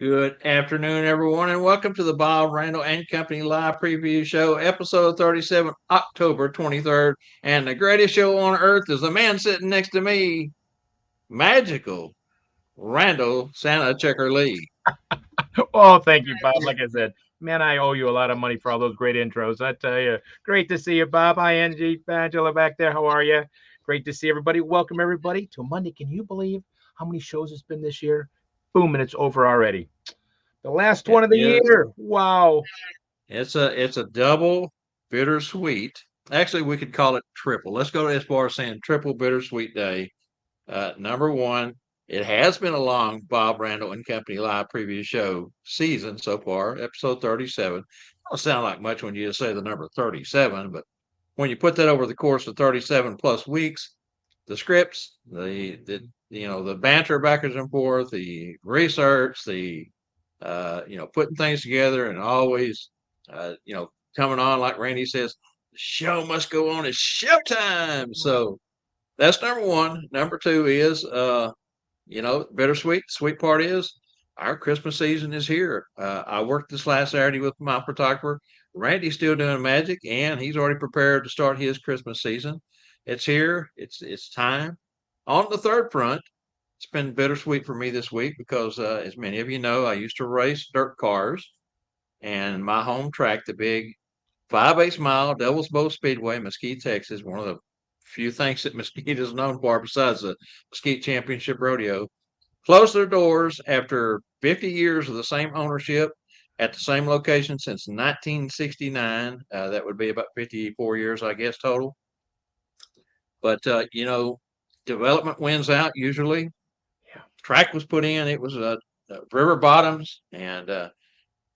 Good afternoon, everyone, and welcome to the Bob Randall and Company Live Preview Show, episode 37, October 23rd. And the greatest show on earth is the man sitting next to me, magical Randall Santa Checker Lee. Oh, thank you, Bob. Like I said, man, I owe you a lot of money for all those great intros. I tell you, great to see you, Bob. Hi, Angie, Angela back there. How are you? Great to see everybody. Welcome everybody to Monday. Can you believe how many shows it's been this year? Boom, and it's over already. The last It one of the is. year. Wow. It's a double bittersweet. Actually, we could call it triple. Let's go as far as saying triple bittersweet day. Number one, it has been a long Bob Randall and Company Live Preview Show season so far, episode 37. Don't sound like much when you just say the number 37, but when you put that over the course of 37 plus weeks, the scripts, the banter backwards and forth, the research, putting things together, and always, coming on like Randy says, the show must go on. It's showtime. So that's number one. Number two is, bittersweet. Sweet part is our Christmas season is here. I worked this last Saturday with my photographer. Randy's still doing magic, and he's already prepared to start his Christmas season. It's here. It's time. On the third front, it's been bittersweet for me this week because, as many of you know, I used to race dirt cars, and my home track, the big 5/8 mile Devil's Bow Speedway, Mesquite, Texas, one of the few things that Mesquite is known for besides the Mesquite Championship Rodeo, closed their doors after 50 years of the same ownership at the same location since 1969. That would be about 54 years, I guess, total. But, development wins out usually. Yeah. Track was put in. It was river bottoms and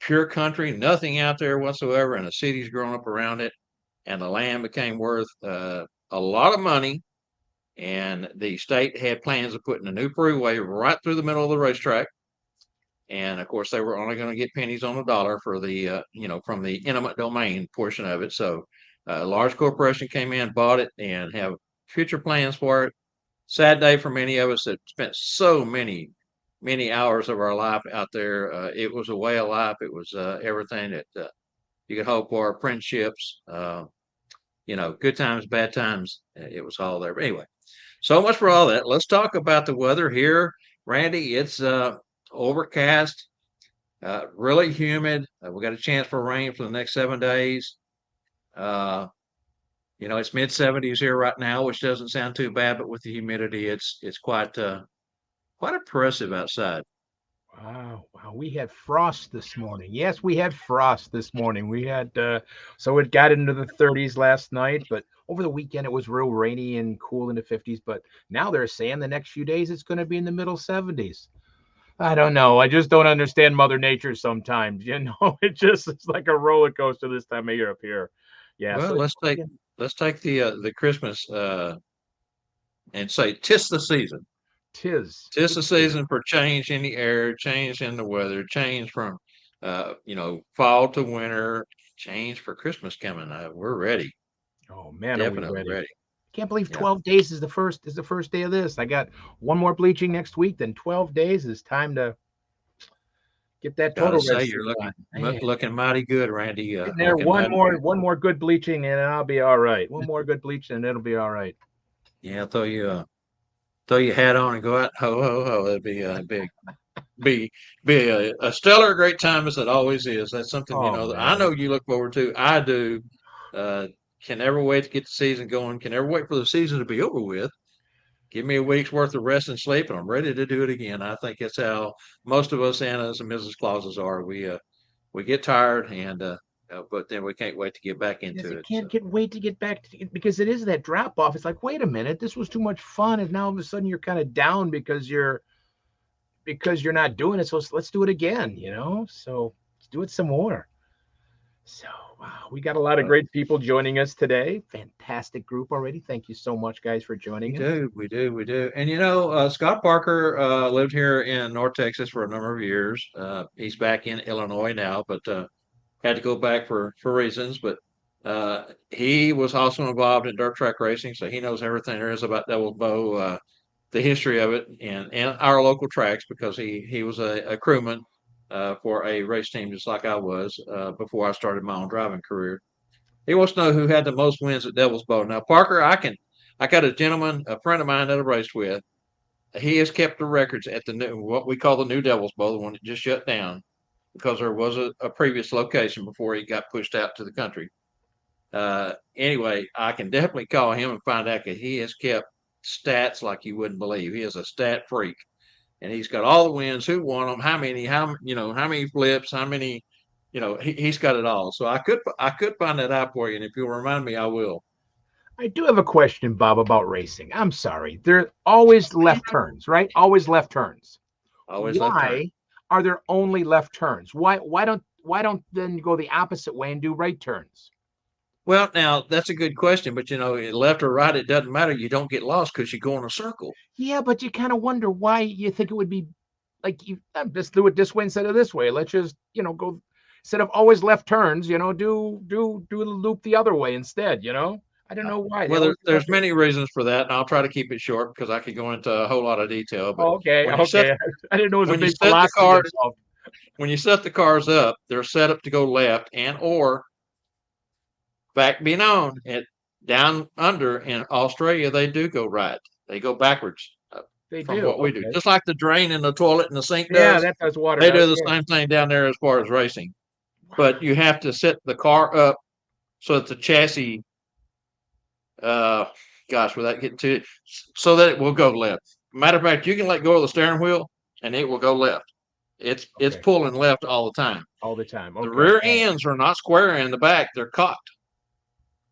pure country, nothing out there whatsoever, and the city's grown up around it. And the land became worth a lot of money. And the state had plans of putting a new freeway right through the middle of the racetrack. And of course, they were only going to get pennies on the dollar for from the eminent domain portion of it. So a large corporation came in, bought it, and have future plans for it. Sad day for many of us that spent so many hours of our life out there. It was a way of life. It was everything that you could hope for. Friendships, good times, bad times. It was all there. But anyway, so much for all that. Let's talk about the weather here, Randy. It's overcast, really humid. We got a chance for rain for the next 7 days. Uh, it's mid 70s here right now, which doesn't sound too bad, but with the humidity, it's quite oppressive outside. Wow, wow. We had frost this morning. Yes, we had frost this morning. We had so it got into the 30s last night, but over the weekend it was real rainy and cool in the 50s, but now they're saying the next few days it's going to be in the middle 70s. I don't know. I just don't understand Mother Nature sometimes. It's like a roller coaster this time of year up here. Yeah, Well, so let's take the Christmas and say tis the season. tis. Tis It the is. season for change in the air, change in the weather, change from fall to winter, change for Christmas coming. We're ready, Oh man, are we definitely ready? ready. Can't believe Yeah, 12 days is the first day of this. I got one more bleaching next week, then 12 days is time to get that gotta total red say suit you're on. looking Man, looking mighty good, Randy. getting there Looking one mighty more good. one more good bleaching and I'll be all right. One more good bleaching and it'll be all right. Yeah, throw your hat on and go out. Ho ho ho! That'd be a big be a stellar, great time as it always is. That's something Oh that I man. know you look forward to. I do. Uh, can never wait to get the season going. Can never wait for the season to be over with. Give me a week's worth of rest and sleep, and I'm ready to do it again. I think that's how most of us Santas and Mrs. Clauses are. We get tired, and but then we can't wait to get back Yes, into you it. can't So get wait to get back to it because it is that drop off. It's like, wait a minute, this was too much fun, and now all of a sudden you're kind of down because you're not doing it. So let's do it again. So let's do it some more. So, wow, we got a lot of uh, great people joining us today. Fantastic group already. Thank you so much, guys, for we joining us. do, we do, we do. And Scott Parker lived here in North Texas for a number of years. He's back in Illinois now, but had to go back for reasons. But he was also involved in dirt track racing, so he knows everything there is about Devil's Bow, the history of it, and our local tracks because he was a crewman for a race team, just like I was before I started my own driving career. He wants to know who had the most wins at Devil's Bowl. Now, Parker, I got a gentleman, a friend of mine that I raced with. He has kept the records at the new, what we call the new Devil's Bowl, the one that just shut down because there was a previous location before he got pushed out to the country. Anyway, I can definitely call him and find out that he has kept stats like you wouldn't believe. He is a stat freak, and he's got all the wins, who won them, how many, how many flips, how many, he's got it all. So I could find that out for you, and if you'll remind me, I will. I do have a question, Bob, about racing. I'm sorry. There always left turns, right? Always left turns. Always left turn. Why are there only left turns? Why don't then go the opposite way and do right turns? Well, now that's a good question, but left or right, it doesn't matter. You don't get lost because you go in a circle. Yeah, but you kind of wonder why you think it would be like you just do it this way instead of this way. Let's just go instead of always left turns. Do the loop the other way instead. I don't know why. They Well, always there's many reasons for that, and I'll try to keep it short because I could go into a whole lot of detail. But Oh, okay, when you set okay. I didn't know it was a when you big set the philosophy cars involved. when you set the cars up, they're set up to go left and or fact be known, down under in Australia, they do go right. They go backwards They from do. what we do. Okay. Just like the drain in the toilet and the sink Yeah, does, that's how water they does. do the Yeah. same thing down there as far as racing. But Wow. you have to set the car up so that the chassis, uh, gosh, without getting to it, so that it will go left. Matter of fact, you can let go of the steering wheel and it will go left. It's Okay. pulling left all the time. All the time. The Okay. rear All right. ends are not square in the back; they're cocked.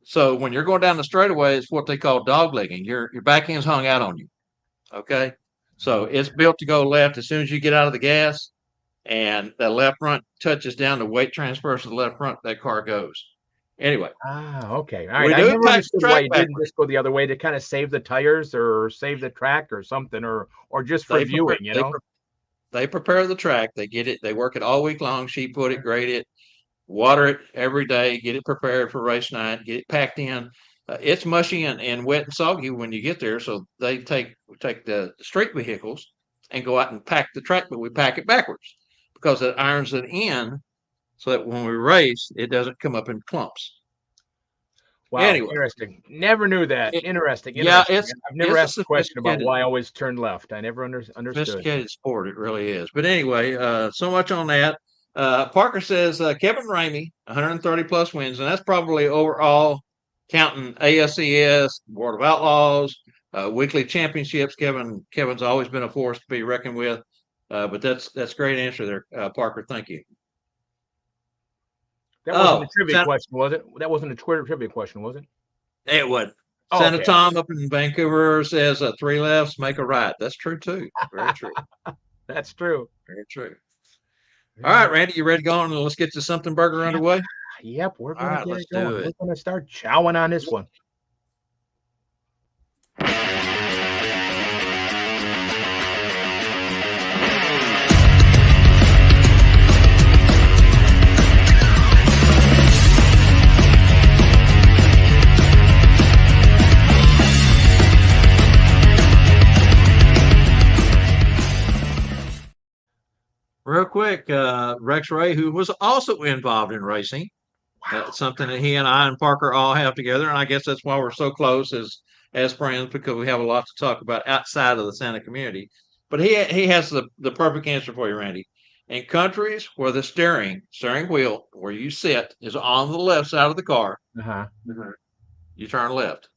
So when you're going down the straightaway, it's what they call doglegging. Your back end's hung out on you. Okay. So Okay. it's built to go left as soon as you get out of the gas and the left front touches down, the weight transfers to the left front, that car goes. Anyway, Okay. All right. we I do never pack the understood why track you didn't backwards. just go the other way to kind of save the tires or save the track or something or just for They prepare viewing. they prepare the track. They get it, they work it all week long, sheet put it, grade it, water it every day, get it prepared for race night, get it packed in. It's mushy and wet and soggy when you get there. So they take the street vehicles and go out and pack the track, but we pack it backwards because it irons it in so that when we race, it doesn't come up in clumps. Wow, Anyway, interesting. Never knew that. it, Interesting, yeah, interesting. I've never it's a asked a question about sophisticated why I always turn left. I never understood. sophisticated sport. It really is. But anyway, so much on that. Parker says Kevin Ramey, 130 plus wins, and that's probably overall counting ASCS, Board of Outlaws, weekly championships. Kevin's always been a force to be reckoned with. But that's great answer there, Parker. Thank you. That wasn't a Oh, trivia question, was it? That wasn't a Twitter trivia question, was it? it would. Oh, Santa okay. Tom up in Vancouver says three lefts make a right. That's true too. Very true. That's true. Very true. All Very right, nice. Randy, you ready to go on and let's get to something burger Yep. underway? Yep, we're All gonna right, get let's it do going. We're it. gonna start chowing on this one. Real quick, Rex Ray, who was also involved in racing, Wow. something that he and I and Parker all have together, and I guess that's why we're so close as friends because we have a lot to talk about outside of the Santa community. But he has the perfect answer for you, Randy. In countries where the steering wheel where you sit is on the left side of the car, Uh-huh. you turn left.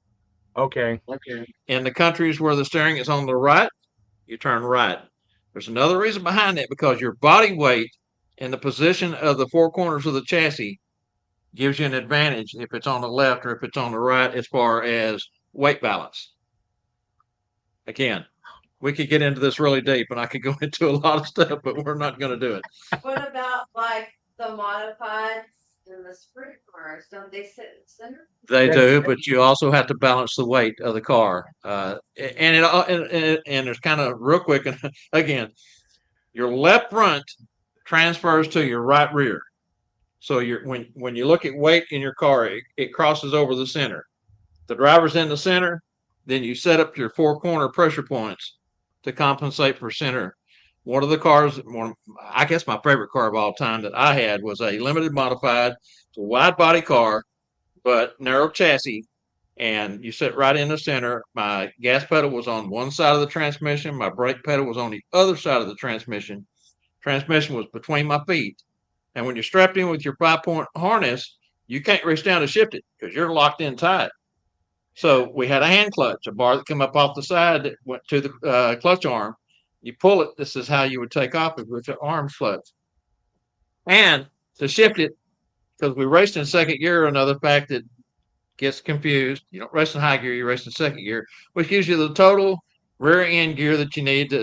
Okay. Okay. In the countries where the steering is on the right, you turn right. There's another reason behind that because your body weight and the position of the four corners of the chassis gives you an advantage if it's on the left or if it's on the right as far as weight balance. Again, we could get into this really deep and I could go into a lot of stuff, but we're not going to do it. What about like the modifieds and the sprint cars? Don't they sit in the center? They That's do, but you also have to balance the weight of the car. And there's kind of real quick. And again, your left front transfers to your right rear. So when you look at weight in your car, it crosses over the center. The driver's in the center, then you set up your four corner pressure points to compensate for center. one of the cars, I guess my favorite car of all time that I had was a limited modified, it's a wide body car, but narrow chassis. And you sit right in the center. My gas pedal was on one side of the transmission. My brake pedal was on the other side of the transmission. Transmission was between my feet. And when you're strapped in with your 5-point harness, you can't reach down to shift it because you're locked in tight. So we had a hand clutch, a bar that came up off the side that went to the clutch arm. You pull it. This is how you would take off with your arms clutch. And to shift it, because we raced in second gear, another fact that gets confused. You don't race in high gear, you race in second gear, which gives you the total rear end gear that you need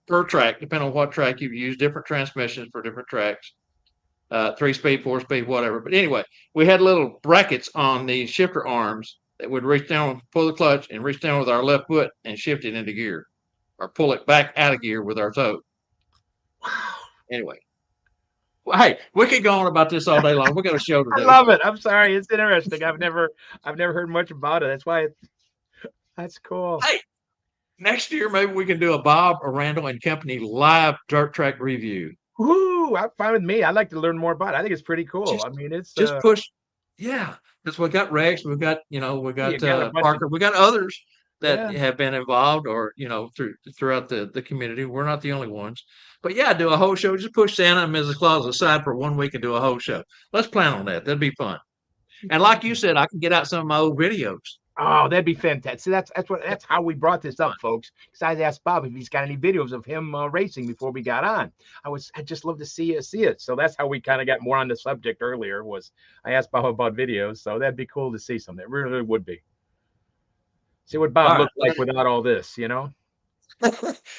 per track, depending on what track you use, different transmissions for different tracks, 3-speed, 4-speed, whatever. But anyway, we had little brackets on the shifter arms that would reach down, pull the clutch, and reach down with our left foot and shift it into gear, or pull it back out of gear with our toe. Anyway, well, hey, we could go on about this all day long. We got a show to I do. love it. I'm sorry. It's interesting. I've never heard much about it. That's why that's cool. Hey, next year maybe we can do a Bob or Randall and Company live dirt track review. Woo! I'm fine with me. I'd like to learn more about it. I think it's pretty cool. Just, I mean, it's just push, yeah. Because we got Rex, we got we you got got a bunch Parker, we got others that yeah. have been involved, or throughout the community. We're not the only ones, but yeah, do a whole show. Just push Santa and Mrs. Claus aside for 1 week and do a whole show. Let's plan on that. That'd be fun. And like you said, I can get out some of my old videos. Oh, that'd be fantastic. See, that's how we brought this up, Fun. folks. Because I asked Bob if he's got any videos of him racing before we got on. I'd just love to see it. So that's how we kind of got more on the subject earlier. Was I asked Bob about videos? So that'd be cool to see something. It really would be. See what Bob All looked right. like without all this, you know.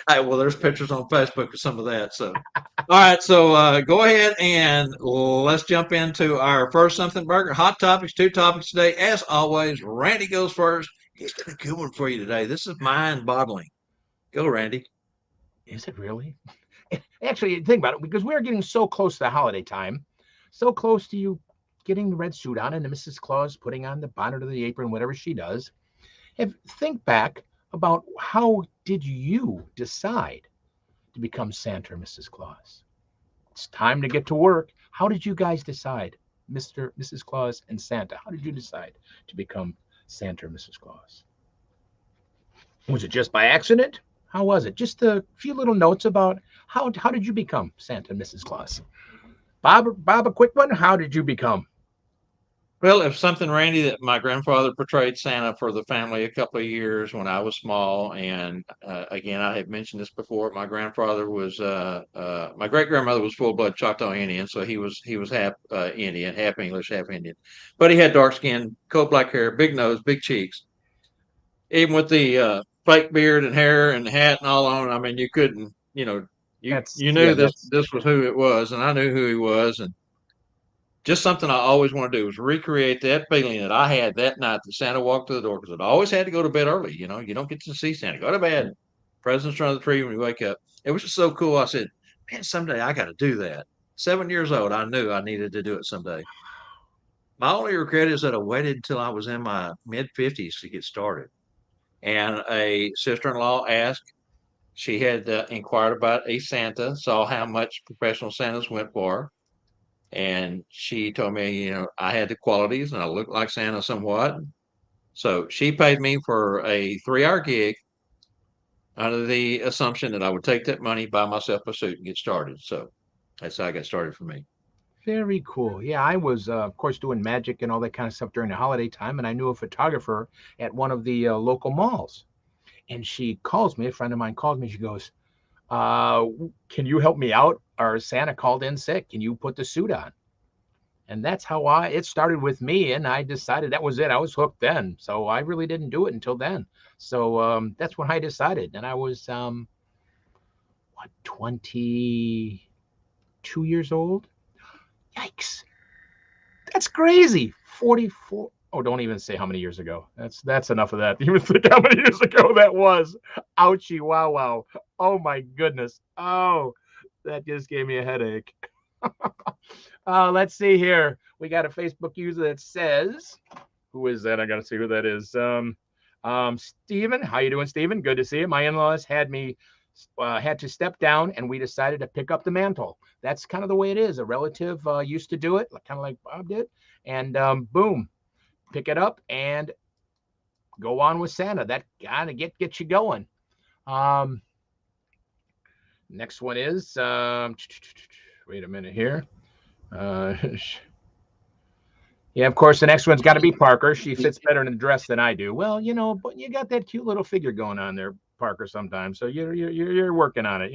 Hey, well, there's pictures on Facebook of some of that. So, all right. So, go ahead and let's jump into our first something burger. Hot topics, 2 topics today. As always, Randy goes first. He's got a good one for you today. This is mind boggling. Go, Randy. Is it really? Actually, think about it, because we're getting so close to the holiday time, so close to you getting the red suit on and the Mrs. Claus putting on the bonnet or the apron, whatever she does. Think back about how did you decide to become Santa or Mrs. Claus? It's time to get to work. How did you guys decide, Mrs. Claus and Santa? How did you decide to become Santa or Mrs. Claus? Was it just by accident? How was it? Just a few little notes about how did you become Santa and Mrs. Claus? Bob, a quick one. How did you become? Well, if something, Randy, that my grandfather portrayed Santa for the family a couple of years when I was small, and again, I have mentioned this before. My grandfather was my great grandmother was full blood Choctaw Indian, so he was half Indian, half English, half Indian, but he had dark skin, coal black hair, big nose, big cheeks. Even with the fake beard and hair and hat and all on, I mean, you couldn't, you knew this was who it was, and I knew who he was, and just something I always want to do is recreate that feeling that I had that night that Santa walked through the door, because I always had to go to bed early. You don't get to see Santa. Go to bed. Presents under the tree when you wake up. It was just so cool. I said, man, someday I got to do that. 7 years old, I knew I needed to do it someday. My only regret is that I waited until I was in my mid-50s to get started. And a sister-in-law asked, she had inquired about a Santa, saw how much professional Santas went for. And she told me, I had the qualities and I looked like Santa somewhat. So she paid me for a 3-hour gig under the assumption that I would take that money, buy myself a suit, and get started. So that's how I got started for me. Very cool. Yeah, I was, of course, doing magic and all that kind of stuff during the holiday time, and I knew a photographer at one of the local malls. And she calls me, a friend of mine calls me, she goes, can you help me out? Our Santa called in sick. Can you put the suit on? And that's how it started with me. And I decided that was it. I was hooked then. So I really didn't do it until then. So that's when I decided. And I was, 22 years old? Yikes. That's crazy. 44. Oh, don't even say how many years ago. That's enough of that. Even think how many years ago that was. Ouchie, wow. Oh my goodness. Oh, that just gave me a headache. Let's see here. We got a Facebook user that says, who is that? I gotta see who that is. Steven. How you doing, Steven? Good to see you. My in-laws had me had to step down, and we decided to pick up the mantle. That's kind of the way it is. A relative used to do it, kind of like Bob did, and boom, pick it up and go on with Santa. That kind of get you going. Um, Next one is wait a minute here. Uh, yeah, of course, the next one's got to be Parker. She fits better in a dress than I do. Well, but you got that cute little figure going on there, Parker. Sometimes, so you're working on it.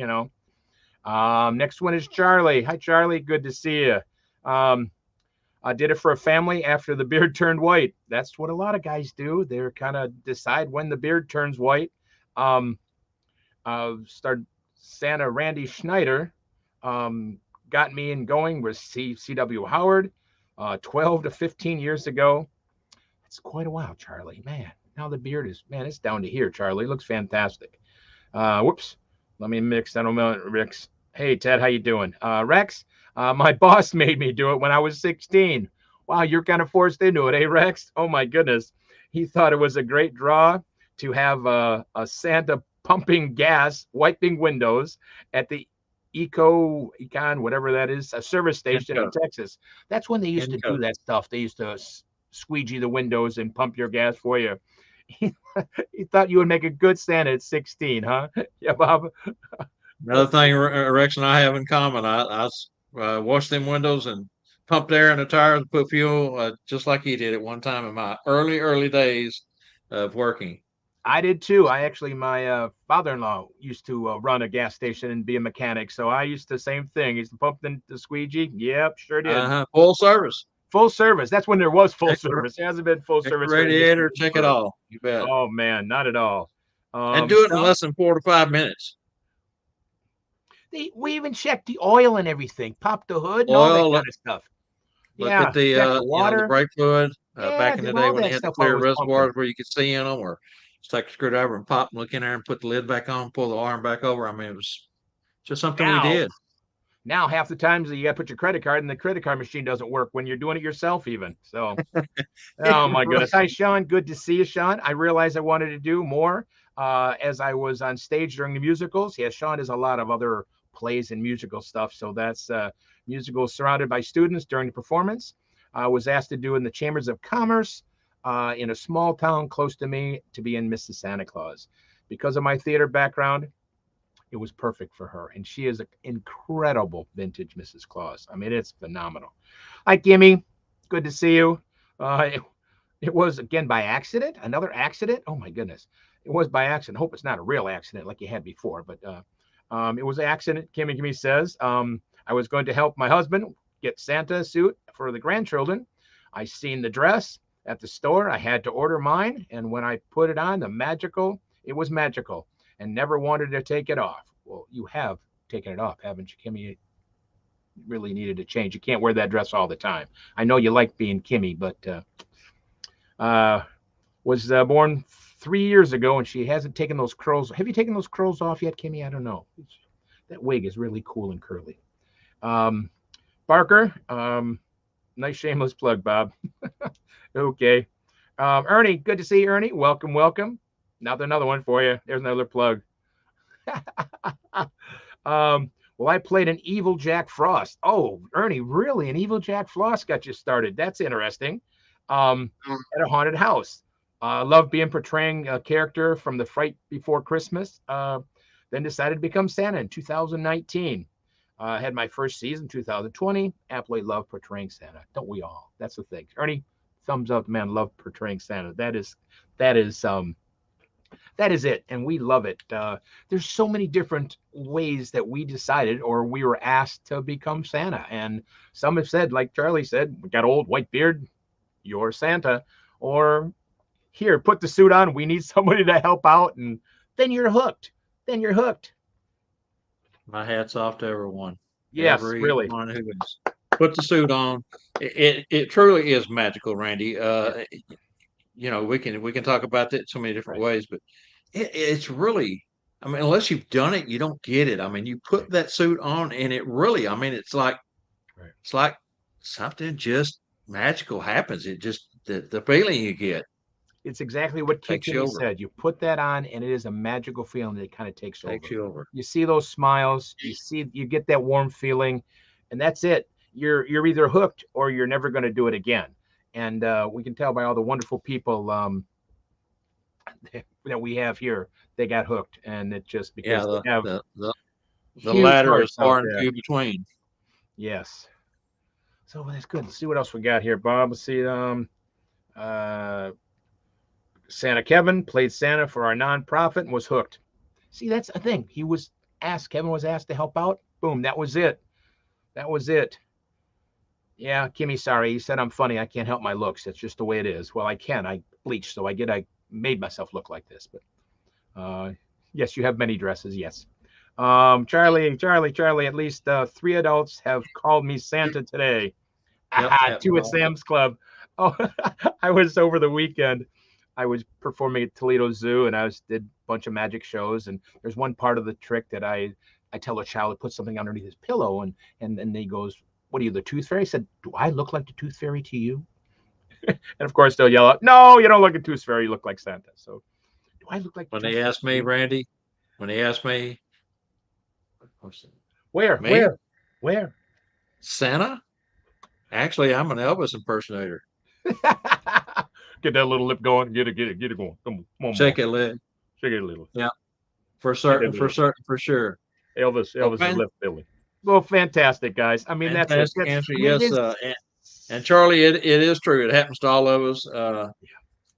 Next one is Charlie. Hi, Charlie. Good to see you. I did it for a family after the beard turned white. That's what a lot of guys do. They're kind of decide when the beard turns white. Start Santa Randy Schneider got me in going with C.W. Howard 12 to 15 years ago. It's quite a while, Charlie. Man, now the beard is, man, it's down to here, Charlie. It looks fantastic. Whoops. Let me mix. I don't know, Rex. Hey, Ted, how you doing? Rex, my boss made me do it when I was 16. Wow, you're kind of forced into it, eh, Rex? Oh, my goodness. He thought it was a great draw to have a Santa pumping gas, wiping windows at the Econ, whatever that is, a service station in Texas. That's when they used to do that stuff. They used to squeegee the windows and pump your gas for you. He thought you would make a good Santa at 16, huh? Yeah, Bob. Another thing Rex and I have in common, I washed them windows and pumped air in the tires and put fuel just like he did at one time in my early days of working. I did too. My father-in-law used to run a gas station and be a mechanic. So I used the same thing. He used to pump the squeegee. Yep, sure did. Full service. Full service. That's when there was full service. It hasn't been full service. Radiator, check it all. You bet. Oh man, not at all. And do it in less than 4 to 5 minutes. We even checked the oil and everything. Pop the hood and all that kind of stuff. Look at the water, the brake fluid. Back in the day when they had the clear reservoirs where you could see in them, or just take a screwdriver and pop and look in there and put the lid back on, pull the arm back over. I mean, it was just something we did. Now, half the times you got to put your credit card, and the credit card machine doesn't work when you're doing it yourself, even. So, oh my goodness. Hi, Sean. Good to see you, Sean. I realized I wanted to do more as I was on stage during the musicals. Yeah, Sean does a lot of other plays and musical stuff. So that's musicals surrounded by students during the performance. I was asked to do in the Chambers of Commerce in a small town close to me to be in Mrs. Santa Claus. Because of my theater background, it was perfect for her. And she is an incredible vintage Mrs. Claus. I mean, it's phenomenal. Hi, Gimme. Good to see you. It was, again, by accident. Another accident. Oh, my goodness. It was by accident. Hope it's not a real accident like you had before. But it was an accident, Gimme says. I was going to help my husband get Santa suit for the grandchildren. I seen the dress at the store. I had to order mine. And when I put it on, it was magical. And never wanted to take it off. Well, you have taken it off, haven't you, Kimmy? You really needed to change. You can't wear that dress all the time. I know you like being Kimmy, but was born 3 years ago, and she hasn't taken those curls. Have you taken those curls off yet, Kimmy? I don't know. That wig is really cool and curly. Barker, nice shameless plug, Bob. Okay. Ernie, good to see you, Ernie. Welcome, welcome. Now another one for you. There's another plug. Well, I played an evil Jack Frost. Oh, Ernie, really? An evil Jack Frost got you started. That's interesting. At a haunted house. Love portraying a character from The Fright Before Christmas. Then decided to become Santa in 2019. Had my first season 2020. Absolutely love portraying Santa. Don't we all? That's the thing. Ernie, thumbs up, man. Love portraying Santa. That is it, and we love it. There's so many different ways that we decided or we were asked to become Santa. And some have said, like Charlie said, we got old white beard, you're Santa. Or here, put the suit on. We need somebody to help out. And then you're hooked. My hat's off to everyone. Yes, really. Everyone who has put the suit on. It truly is magical, Randy. We can talk about that so many different ways, but it's really, I mean, unless you've done it, you don't get it. I mean, you put that suit on and it really, I mean, it's like something just magical happens. It just, the feeling you get. It's exactly what Kid Takes you Kenny over. said. You put that on, and it is a magical feeling that kind of takes over. Takes you over. You see those smiles, you get that warm feeling, and that's it. You're either hooked or you're never going to do it again. And we can tell by all the wonderful people that we have here, they got hooked, and it just Yeah, because they have the huge latter is hearts out far and there. few between. Yes. So that's good. Let's see what else we got here, Bob. Let's see. Uh, Santa Kevin played Santa for our nonprofit and was hooked. See, that's a thing. Kevin was asked to help out. Boom, that was it. That was it. Yeah, Kimmy, sorry. He said I'm funny. I can't help my looks. That's just the way it is. Well, I can. I bleached, so I made myself look like this. But yes, you have many dresses. Yes. Charlie. At least 3 adults have called me Santa today. Yep, Aha, happened 2 at all. Sam's Club. Oh, I was over the weekend. I was performing at Toledo Zoo, and did a bunch of magic shows. And there's one part of the trick that I tell a child to put something underneath his pillow, and he goes, "What are you, the Tooth Fairy?" I said, "Do I look like the Tooth Fairy to you?" And of course they'll yell out, "No, you don't look like a Tooth Fairy. You look like Santa." So, do I look like the When Tooth they Fairy asked to me, you? Randy, when they asked me, Where? me, Where? Santa, actually, I'm an Elvis impersonator. Get that little lip going. Get it going. Come on, Shake Mom. it, leg. Shake it a little. Yeah, for Get it a certain, little. for sure. Well, Elvis is left Billy. Well, fantastic, guys. I mean, that's it. fantastic answer. It Yes, is. and Charlie, it is true. It happens to all of us.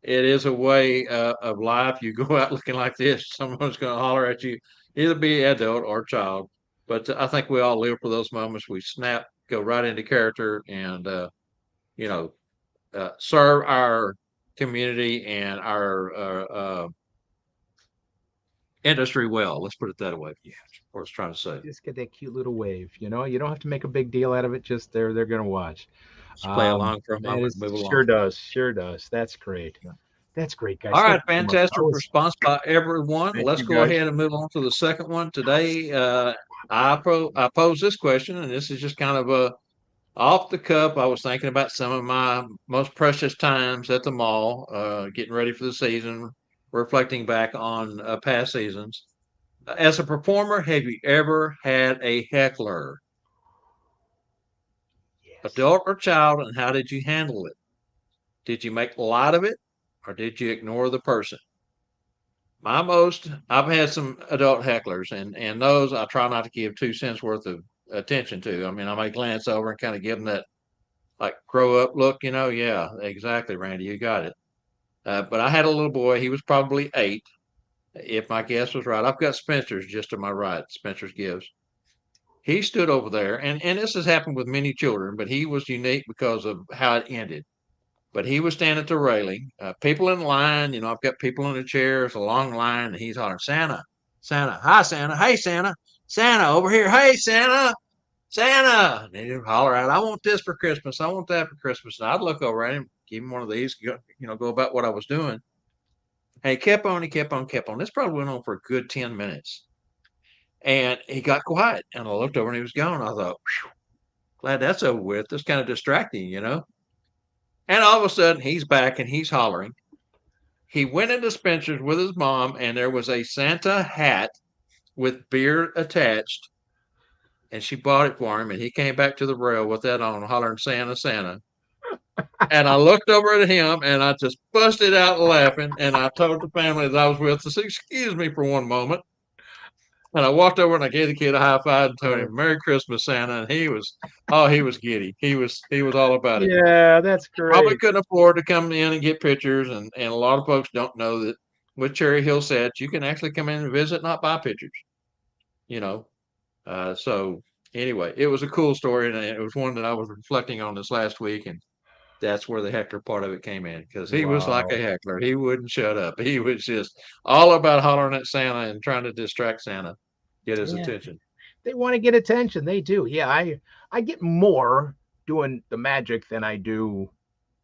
It is a way of life. You go out looking like this, someone's going to holler at you, either be adult or child. But I think we all live for those moments. We snap, go right into character, and you know, serve our community and our industry well. Let's put it that way. Yeah, what I was trying to say. Just get that cute little wave. You don't have to make a big deal out of it. Just they're gonna watch. Just play along for a That moment is and move along. sure does. That's great. Yeah. That's great, All guys. Thank right, you so much. fantastic response by everyone. Thank Let's you, go guys. ahead and move on to the second one today. I pose this question, and this is just kind of a off the cuff. I was thinking about some of my most precious times at the mall, getting ready for the season, reflecting back on past seasons. As a performer, have you ever had a heckler, Yes. adult or child, and how did you handle it? Did you make light of it, or did you ignore the person? I've had some adult hecklers, and those I try not to give 2 cents worth of attention to. I mean, I may glance over and kind of give them that like grow up look, Yeah, exactly, Randy, you got it. But I had a little boy. He was probably 8, if my guess was right. I've got Spencer's just to my right. Spencer's gives. He stood over there, and this has happened with many children, but he was unique because of how it ended. But he was standing at the railing, people in line. I've got people in the chairs, a long line, and he's hollering, Santa, Santa, hi, Santa, hey, Santa, Santa, over here, hey, Santa, Santa. And he'd holler out, I want this for Christmas, I want that for Christmas. And I'd look over at him, give him one of these, go about what I was doing. And he kept on, kept on. This probably went on for a good 10 minutes. And he got quiet, and I looked over and he was gone. I thought, glad that's over with. That's kind of distracting. And all of a sudden, he's back and he's hollering. He went into Spencer's with his mom, and there was a Santa hat with beard attached, and she bought it for him. And he came back to the rail with that on, hollering Santa, Santa. And I looked over at him, and I just busted out laughing. And I told the family that I was with, I said, excuse me for one moment. And I walked over and I gave the kid a high five and told him, Merry Christmas, Santa. And he was giddy. He was all about it. Yeah, that's Probably great. couldn't afford to come in and get pictures, and a lot of folks don't know that with Cherry Hill sets, you can actually come in and visit, not buy pictures. You know, so anyway, it was a cool story, and it was one that I was reflecting on this last week, and that's where the heckler part of it came in because he was like a Wow. heckler. He wouldn't shut up. He was just all about hollering at Santa and trying to distract Santa, get his Yeah, attention. they want to get attention. They do. Yeah, I get more doing the magic than I do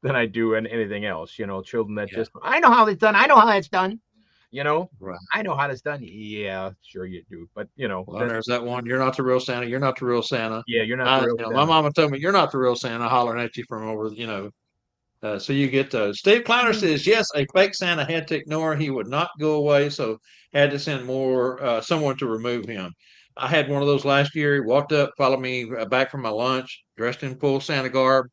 in anything else. Children that Yeah, just I know how it's done. I know how that's done. You know, right. I know how that's done. Yeah, sure you do. But Well, there's that one. You're not the real Santa. You're not the real Santa. yeah, you're not the real My Santa. mama told me you're not the real Santa, hollering at you from over, So you get those. Steve Kleiner says, yes, a fake Santa had to ignore. He would not go away, so had to send someone to remove him. I had one of those last year. He walked up, followed me back from my lunch, dressed in full Santa garb,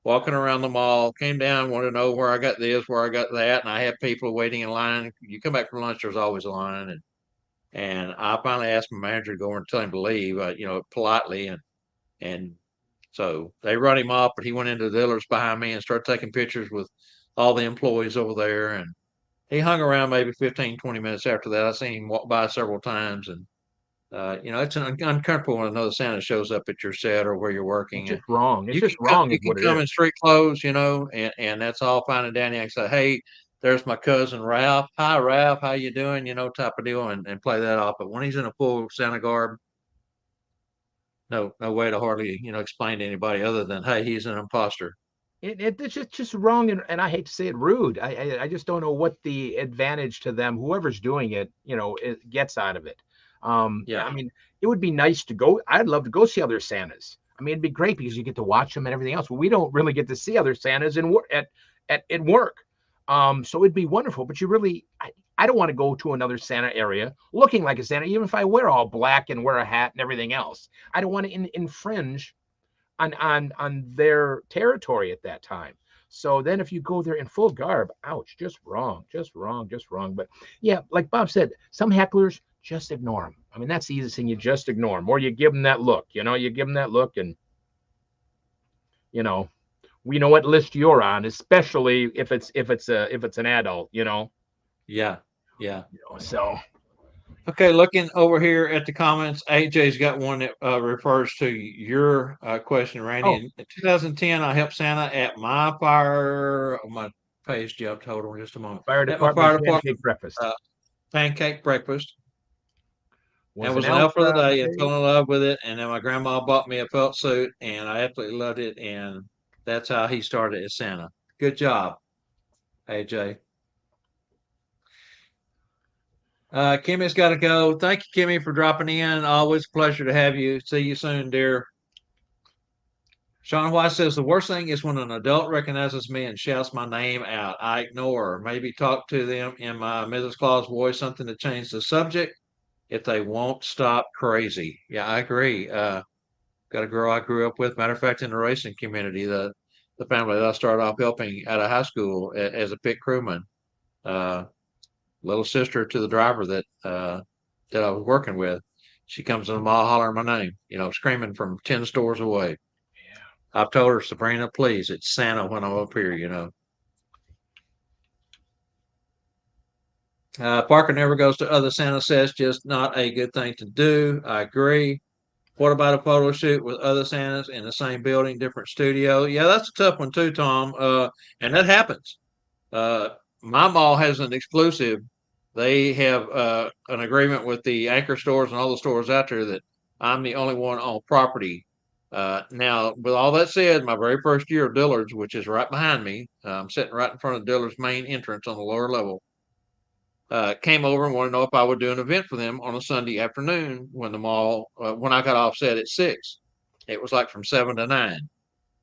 walking around the mall, came down, wanted to know where I got this, where I got that, and I had people waiting in line. You come back from lunch, there's always a line, and I finally asked my manager to go over and tell him to leave, politely, and so they run him off, but he went into the dealers behind me and started taking pictures with all the employees over there. And he hung around maybe 15, 20 minutes after that. I seen him walk by several times. And, it's uncomfortable when another Santa shows up at your set or where you're It's working. And just wrong. It's you just can come, wrong, you is can what it come is. in street clothes, and that's all fine and dandy. I can say, hey, there's my cousin Ralph. Hi, Ralph. How you doing? Type of deal, and play that off. But when he's in a full Santa garb, no way to hardly, explain to anybody other than, hey, he's an imposter. It's just wrong, and I hate to say it, rude. I just don't know what the advantage to them, whoever's doing it, it gets out of it. Yeah. I mean, it would be nice to go. I'd love to go see other Santas. I mean, it'd be great because you get to watch them and everything else. But we don't really get to see other Santas at work. So it'd be wonderful. But I don't want to go to another Santa area looking like a Santa, even if I wear all black and wear a hat and everything else. I don't want to infringe on their territory at that time. So then if you go there in full garb, ouch, just wrong, just wrong, just wrong. But yeah, like Bob said, some hecklers, just ignore them. I mean, that's the easiest thing. You just ignore them, or you give them that look. You give them that look, and you know, we know what list you're on, especially if it's an adult. Yeah. Yeah. So Okay, looking over here at the comments, AJ's got one that refers to your question, Randy. oh, In 2010, I helped Santa at my page jumped. Hold on just a moment. fire At my department fire department pancake breakfast uh, pancake breakfast, and was an was an elf elf for the day, and day. fell in love with it. And then my grandma bought me a felt suit, and I absolutely loved it. And that's how he started as Santa. Good job, AJ. Kimmy's got to go. Thank you, Kimmy, for dropping in. Always a pleasure to have you. See you soon, dear. Sean White says the worst thing is when an adult recognizes me and shouts my name out. I ignore, maybe talk to them in my Mrs. Claus voice, something to change the subject if they won't stop crazy. Yeah, I agree. Got a girl I grew up with. Matter of fact, in the racing community, the family that I started off helping out of high school as a pit crewman. Uh, Little sister to the driver that I was working with. She comes in the mall hollering my name, screaming from 10 stores away. I've told her, Sabrina, please, it's Santa when I'm up here. Parker never goes to other Santa sets, just not a good thing to do. I agree. What about a photo shoot with other Santas in the same building, different studio? Yeah, that's a tough one too, Tom. And that happens. Uh, my mall has an exclusive. They have an agreement with the anchor stores and all the stores out there that I'm the only one on property. Now, with all that said, my very first year of Dillard's, which is right behind me, I'm sitting right in front of Dillard's main entrance on the lower level, came over and wanted to know if I would do an event for them on a Sunday afternoon when when I got off set at 6. It was like from 7 to 9,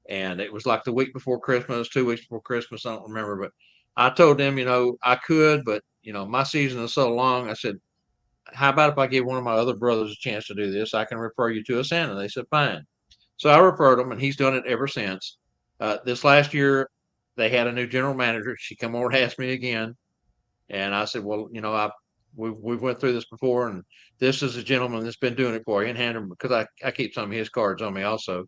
and it was like the week before Christmas, 2 weeks before Christmas. I don't remember, but I told them, I could, but my season is so long. I said, how about if I give one of my other brothers a chance to do this? I can refer you to a Santa. They said, fine. So I referred him, and he's done it ever since. This last year, they had a new general manager. She come over and asked me again, and I said, well, we've went through this before, and this is a gentleman that's been doing it for you, and handed him, because I keep some of his cards on me also,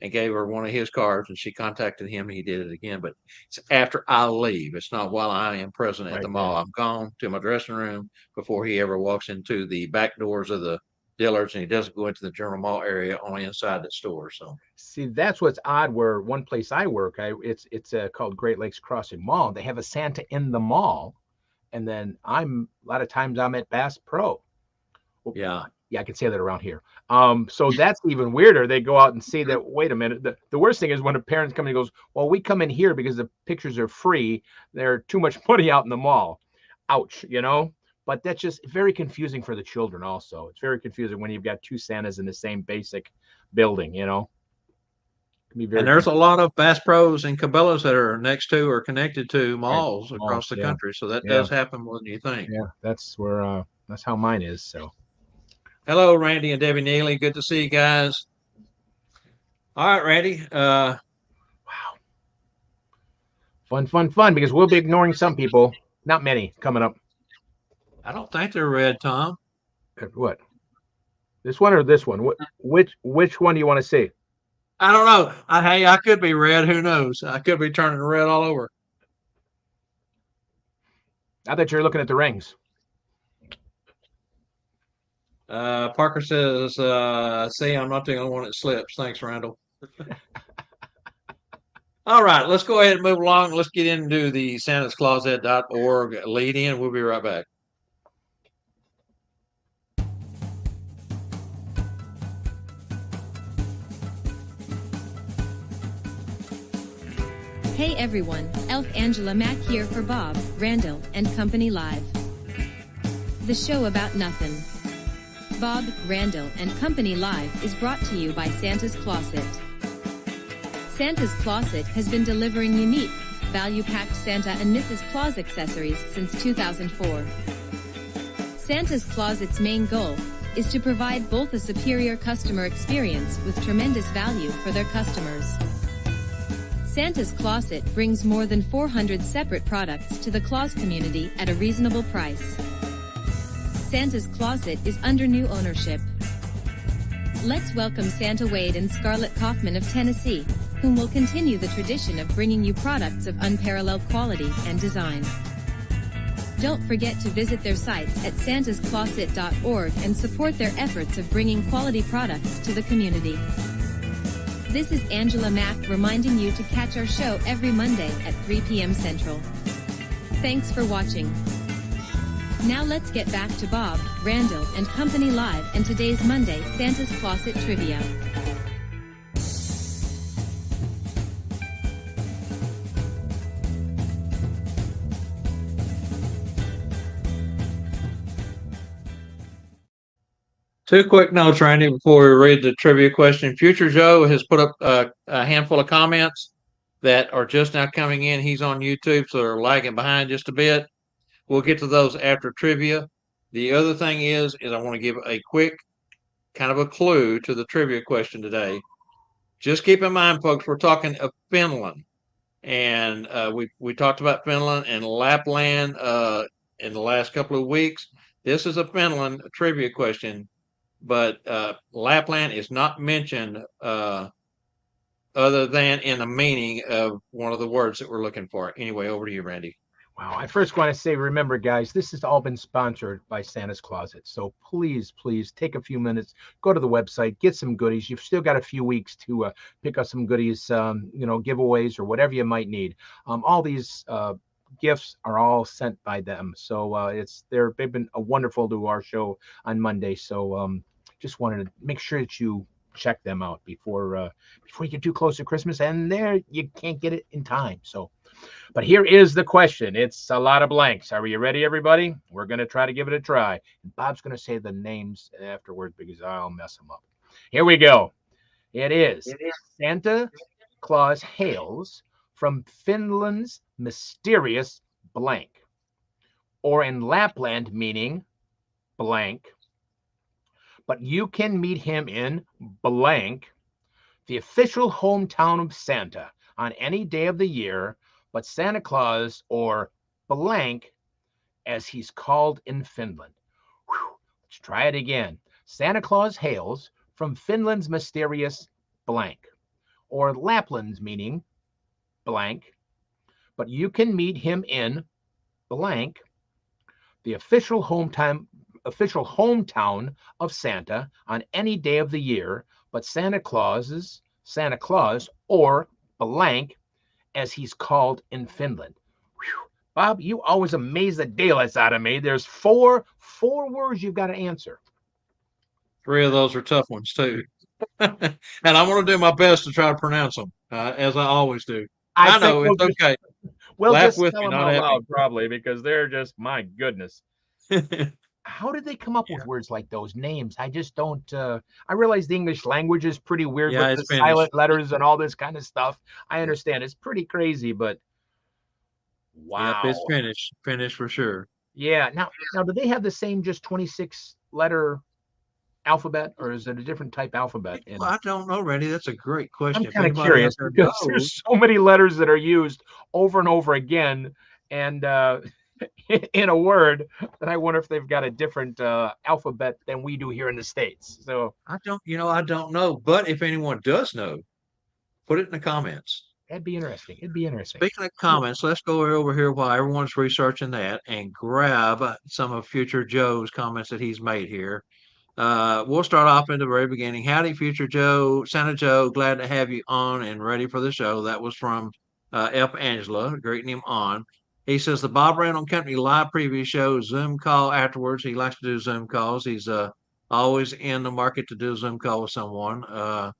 and gave her one of his cards, and she contacted him. He did it again, but it's after I leave. It's not while I am present at Right, the right. mall. I'm gone to my dressing room before he ever walks into the back doors of the Dillards, and he doesn't go into the general mall area, only inside the store. So See, that's what's odd. Where one place I work, it's called Great Lakes Crossing Mall. They have a Santa in the mall, and then a lot of times I'm at Bass Pro. Well, yeah, yeah, I can say that around here. So that's even weirder. They go out and see that. Wait a minute. The worst thing is when a parent comes and goes, "Well, we come in here because the pictures are free. They're too much money out in the mall." Ouch. But that's just very confusing for the children. Also, it's very confusing when you've got two Santas in the same basic building. Can be very And there's a tempting. lot of Bass Pros and Cabela's that are next to or connected to Right. malls across the Yeah. country. So that Yeah. does happen more than you think. Yeah. That's where that's how mine is. So Hello, Randy and Debbie Neely. Good to see you guys. All right, Randy. wow. Fun, because we'll be ignoring some people. Not many coming up. I don't think they're red, Tom. What? This one or this one? Which one do you want to see? I don't know. Hey, I could be red. Who knows? I could be turning red all over. I thought you were looking at the rings. Parker says, see, I'm not the only one that slips. Thanks, Randall. All right, let's go ahead and move along. Let's get into the santascloset.org lead in. We'll be right back. Hey everyone, Elf Angela Mack here for Bob, Randyl, and Company Live. The show about nothing. Bob, Randyl, and Company Live is brought to you by Santa's Closet. Santa's Closet has been delivering unique, value-packed Santa and Mrs. Claus accessories since 2004. Santa's Closet's main goal is to provide both a superior customer experience with tremendous value for their customers. Santa's Closet brings more than 400 separate products to the Claus community at a reasonable price. Santa's Closet is under new ownership. Let's welcome Santa Wade and Scarlett Kaufman of Tennessee, whom will continue the tradition of bringing you products of unparalleled quality and design. Don't forget to visit their sites at santascloset.org and support their efforts of bringing quality products to the community. This is Angela Mack reminding you to catch our show every Monday at 3 p.m. Central. Thanks for watching. Now let's get back to Bob, Randyl, and Company Live and today's Monday Santa's Closet Trivia. Two quick notes, Randy, before we read the trivia question. Future Joe has put up a handful of comments that are just now coming in. He's on YouTube, so they're lagging behind just a bit. We'll get to those after trivia. The other thing is I want to give a quick kind of a clue to the trivia question today. Just keep in mind, folks, we're talking of Finland. And we talked about Finland and Lapland in the last couple of weeks. This is a Finland trivia question, but Lapland is not mentioned other than in the meaning of one of the words that we're looking for. Anyway, over to you, Randy. Wow. I first want to say, remember, guys, this has all been sponsored by Santa's Closet. So please take a few minutes, go to the website, get some goodies. You've still got a few weeks to pick up some goodies, giveaways or whatever you might need. All these gifts are all sent by them. So they've been wonderful to our show on Monday. So just wanted to make sure that you check them out before you get too close to Christmas, and there you can't get it in time. So. But here is the question. It's a lot of blanks. Are you ready, everybody? We're going to try to give it a try. And Bob's going to say the names afterwards because I'll mess them up. Here we go. It is Santa Claus hails from Finland's mysterious blank, or in Lapland meaning blank. But you can meet him in blank, the official hometown of Santa, on any day of the year, but Santa Claus, or blank, as he's called in Finland. Whew. Let's try it again. Santa Claus hails from Finland's mysterious blank, or Lapland's meaning blank, but you can meet him in blank, the official hometown of Santa on any day of the year, but Santa Claus, or blank, as he's called in Finland. Whew. Bob, you always amaze the daylights out of me. There's four words you've got to answer. Three of those are tough ones, too. And I'm going to do my best to try to pronounce them, as I always do. I know, it's okay. We'll Laugh just with tell me, them not out at me. loud, probably, because they're just, my goodness. how did they come up Yeah. with words like those names? I just don't. I realize the English language is pretty weird Yeah, with it's the Finnish. silent letters and all this kind of stuff. I understand it's pretty crazy, but Yep, wow. it's Finnish for sure. Yeah. Now, do they have the same just 26 letter alphabet, or is it a different type alphabet? Well, I don't know, Randy. That's a great question. I'm If kind of anybody out curious there because knows, there's so many letters that are used over and over again, and in a word, that I wonder if they've got a different alphabet than we do here in the States. So I don't know. But if anyone does know, put it in the comments. that'd be interesting. It'd be interesting. Speaking of comments, let's go over here while everyone's researching that and grab some of Future Joe's comments that he's made here. We'll start off in the very beginning. Howdy, Future Joe, Santa Joe. Glad to have you on and ready for the show. That was from F. Angela, greeting him on. He says the Bob Randall Company live preview show, Zoom call afterwards. He likes to do Zoom calls. He's always in the market to do a Zoom call with someone.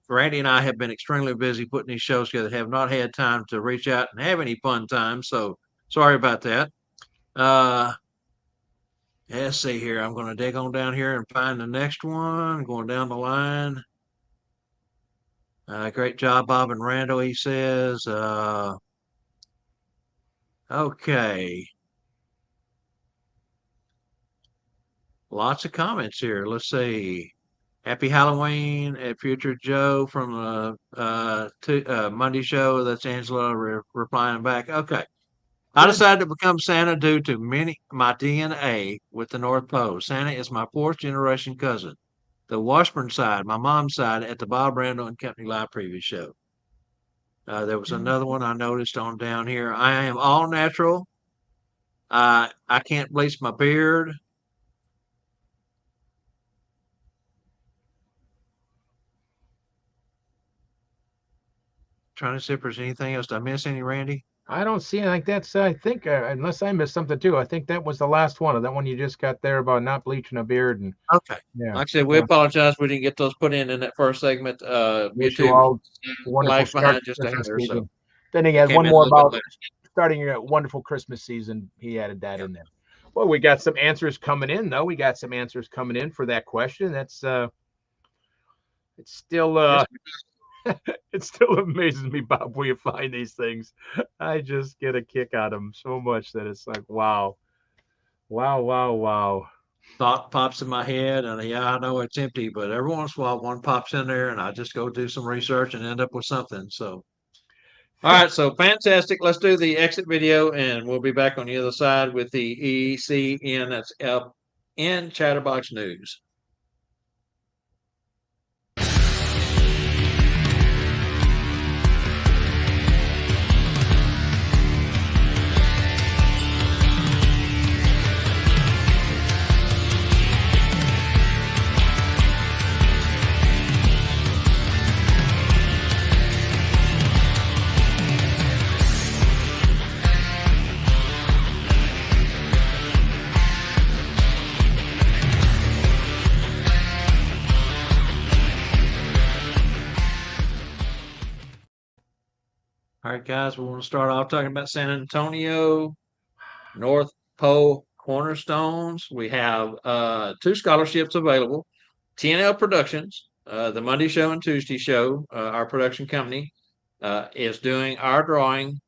Randy and I have been extremely busy putting these shows together, have not had time to reach out and have any fun time. So sorry about that. Let's see here. I'm going to dig on down here and find the next one. Going down the line. Great job, Bob and Randall, he says. Okay. Lots of comments here. Let's see. Happy Halloween at Future Joe from the Monday show. That's Angela replying back. Okay. I decided to become Santa due to my DNA with the North Pole. Santa is my fourth generation cousin. The Washburn side, my mom's side, at the Bob Randall and Company Live preview show. There was another one I noticed on down here. I am all natural. I can't bleach my beard. Trying to see if there's anything else. Did I miss any, Randy? I don't see. I think that's. I think unless I missed something too. I think that was the last one. Of that one you just got there about not bleaching a beard and Okay. yeah. Like I said, we apologize. We didn't get those put in that first segment. Wish you YouTube all wonderful lagged start behind to just a Christmas hair, so season. Then he it had came one in a more little bit about later. starting a wonderful Christmas season. He added that Yep. in there. Well, we got some answers coming in though. We got some answers coming in for that question. That's it's still Yes, it still amazes me, Bob, where you find these things. I just get a kick out of them so much that it's like, wow, wow, wow, wow. thought pops in my head, and yeah, I know it's empty, but every once in a while, one pops in there, and I just go do some research and end up with something. So, all right, so fantastic. Let's do the exit video, and we'll be back on the other side with the ECN. That's in Chatterbox News. All right, guys, we want to start off talking about San Antonio, North Pole Cornerstones. We have 2 scholarships available. TNL Productions, the Monday show and Tuesday show, our production company, is doing our drawing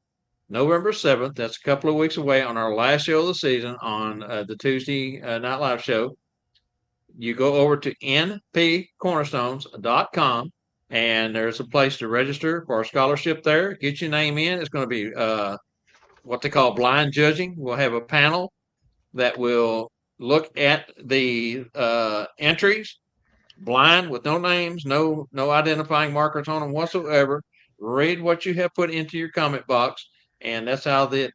November 7th. That's a couple of weeks away on our last show of the season on the Tuesday Night Live show. You go over to npcornerstones.com. And there's a place to register for a scholarship there. Get your name in. It's going to be what they call blind judging. We'll have a panel that will look at the entries, blind with no names, no identifying markers on them whatsoever. Read what you have put into your comment box, and that's how the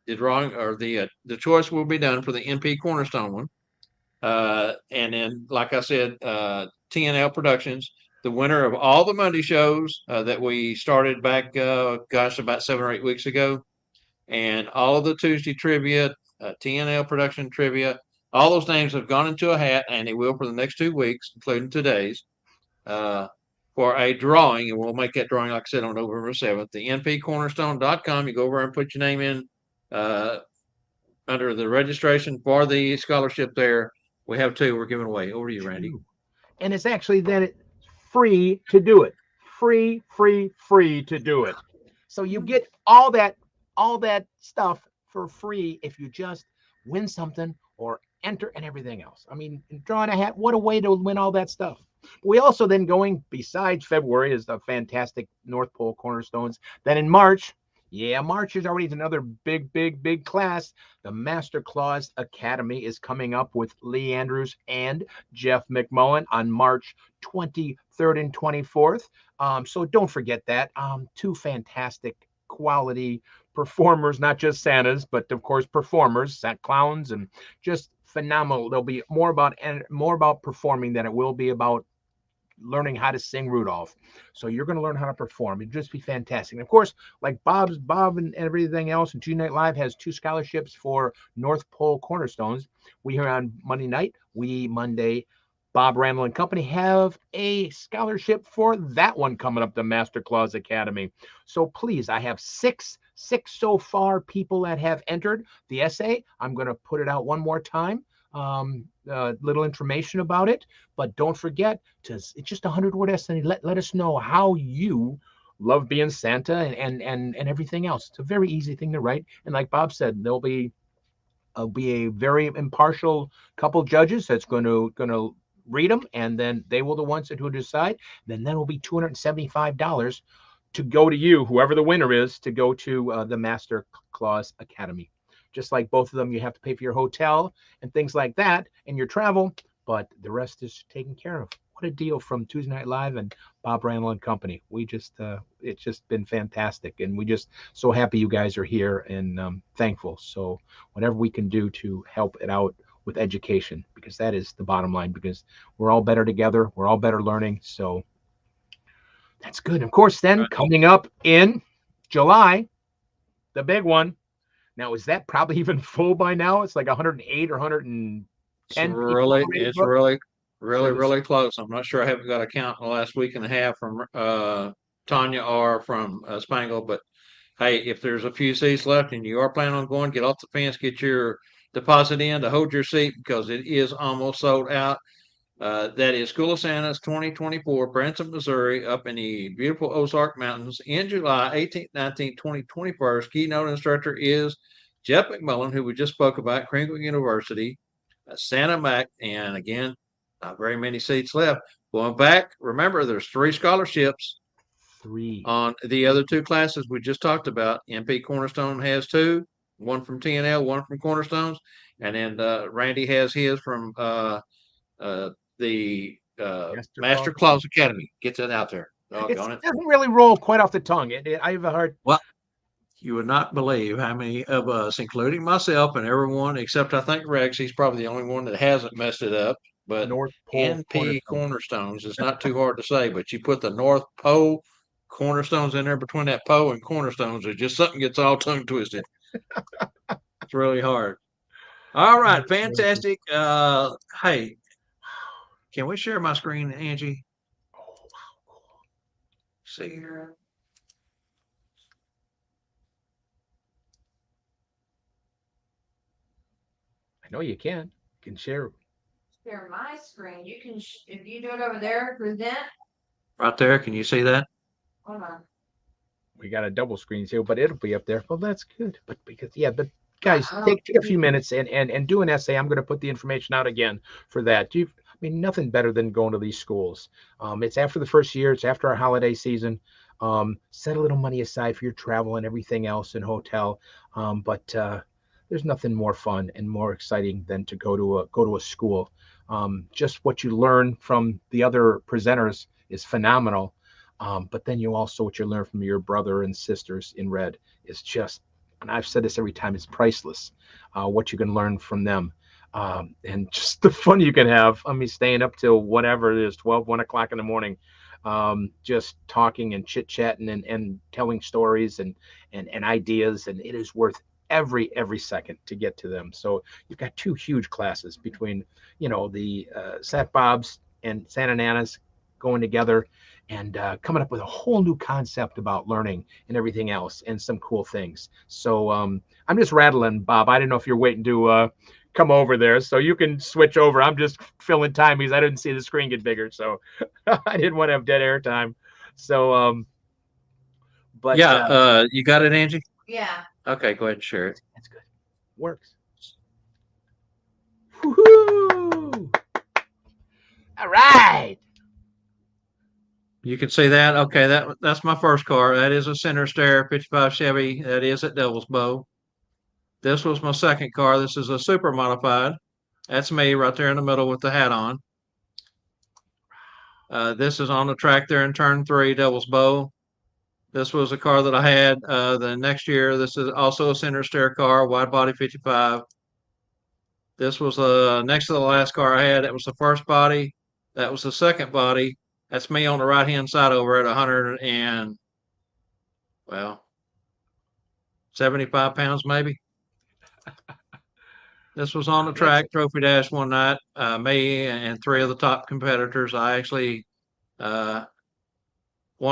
drawing or the choice will be done for the NP Cornerstone one. And then, like I said, TNL Productions, the winner of all the Monday shows that we started back, about 7 or 8 weeks ago, and all of the Tuesday trivia, TNL production trivia, all those names have gone into a hat, and they will for the next 2 weeks, including today's, for a drawing. And we'll make that drawing, like I said, on November 7th. The npcornerstone.com, you go over and put your name in, under the registration for the scholarship there, we have 2 we're giving away. Over to you, Randy. And it's actually then free to do it. Free, free, free to do it. So you get all that stuff for free if you just win something or enter and everything else. I mean, drawing a hat, what a way to win all that stuff. We also then going besides February is the fantastic North Pole Cornerstones. Then in March, March is already another big class. The Master Clause Academy is coming up with Lee Andrews and Jeff McMullen on March 23rd and 24th. So don't forget that. 2 fantastic quality performers, not just Santas, but of course performers, clowns, and just phenomenal. There'll be more about performing than it will be about learning how to sing Rudolph. So you're going to learn how to perform. It'd just be fantastic. And of course, like Bob and everything else, and Tuesday Night Live has 2 scholarships for North Pole Cornerstones. We here on Monday night, Monday, Bob Randyl and Company have a scholarship for that one coming up, the Master Clause Academy. So please, I have six so far people that have entered the essay. I'm going to put it out one more time. Little information about it, but don't forget it's just a 100-word essay. Let us know how you love being Santa and everything else. It's a very easy thing to write. And like Bob said, there'll be a very impartial couple judges that's going to read them, and then they will the ones that will decide. Then that will be $275 to go to you, whoever the winner is, to go to the Master Clause Academy. Just like both of them, you have to pay for your hotel and things like that and your travel, but the rest is taken care of. What a deal from Tuesday Night Live and Bob Randyl and Company. We just, it's just been fantastic. And we just so happy you guys are here and thankful. So whatever we can do to help it out with education, because that is the bottom line, because we're all better together. We're all better learning. So that's good. Of course, then coming up in July, the big one. Now, is that probably even full by now? It's like 108 or 110. It's really close. I'm not sure. I haven't got a count in the last week and a half from Tanya or from Spangle, but hey, if there's a few seats left and you are planning on going, get off the fence, get your deposit in to hold your seat, because it is almost sold out. That is School of Santa's 2024, Branson, Missouri, up in the beautiful Ozark Mountains in July 18th, 19th, 20th, 21st. Keynote instructor is Jeff McMullen, who we just spoke about, Kringle University, Santa Mac, and again, not very many seats left. Going back, remember, there's 3 scholarships. 3 on the other 2 classes we just talked about. MP Cornerstone has 2, one from TNL, one from Cornerstones, and then Randy has his from the Master Clause Academy. Get that out there. It doesn't really roll quite off the tongue. I have a hard. Well, you would not believe how many of us, including myself and everyone except I think Rex, he's probably the only one that hasn't messed it up. But North Pole NP Cornerstones is not too hard to say, but you put the North Pole Cornerstones in there between that Poe and Cornerstones, there's just something gets all tongue twisted. It's really hard. All right, fantastic. Hey, can we share my screen, Angie? Oh, wow, cool. See here. I know you can. You can share. Share my screen. You can, if you do it over there, present. Right there. Can you see that? Hold on. We got a double screen here, but it'll be up there. Well, that's good. But guys, take a few minutes and do an essay. I'm going to put the information out again for that. I mean, nothing better than going to these schools. It's after the first year. It's after our holiday season. Set a little money aside for your travel and everything else and hotel. But there's nothing more fun and more exciting than to go to a school. Just what you learn from the other presenters is phenomenal. But then what you learn from your brother and sisters in red is just, and I've said this every time, it's priceless. What you can learn from them. And just the fun you can have. I mean, staying up till whatever it is, 1 o'clock in the morning, just talking and chit-chatting and telling stories and ideas. And it is worth every second to get to them. So you've got 2 huge classes between, the Sat Bobs and Santa Nanas going together. and coming up with a whole new concept about learning and everything else, and some cool things. So I'm just rattling, Bob. I didn't know if you're waiting to come over there, so you can switch over. I'm just filling time because I didn't see the screen get bigger, so I didn't want to have dead air time. So, but Yeah, you got it, Angie? Yeah. Okay, go ahead and share it. that's good. Works. Woohoo! All right. You can see that. Okay, that's my first car. That is a center stair 55 Chevy. That is at Devil's Bow. This was my second car. This is a super modified. That's me right there in the middle with the hat on. This is on the track there in turn 3, Devil's Bow. This was a car that I had the next year. This is also a center stair car, wide body 55. This was next to the last car I had. That was the first body. That was the second body. That's me on the right hand side over at 100 and, well, 75 pounds maybe. This was on the track, Trophy Dash one night. Me and 3 of the top competitors. I actually won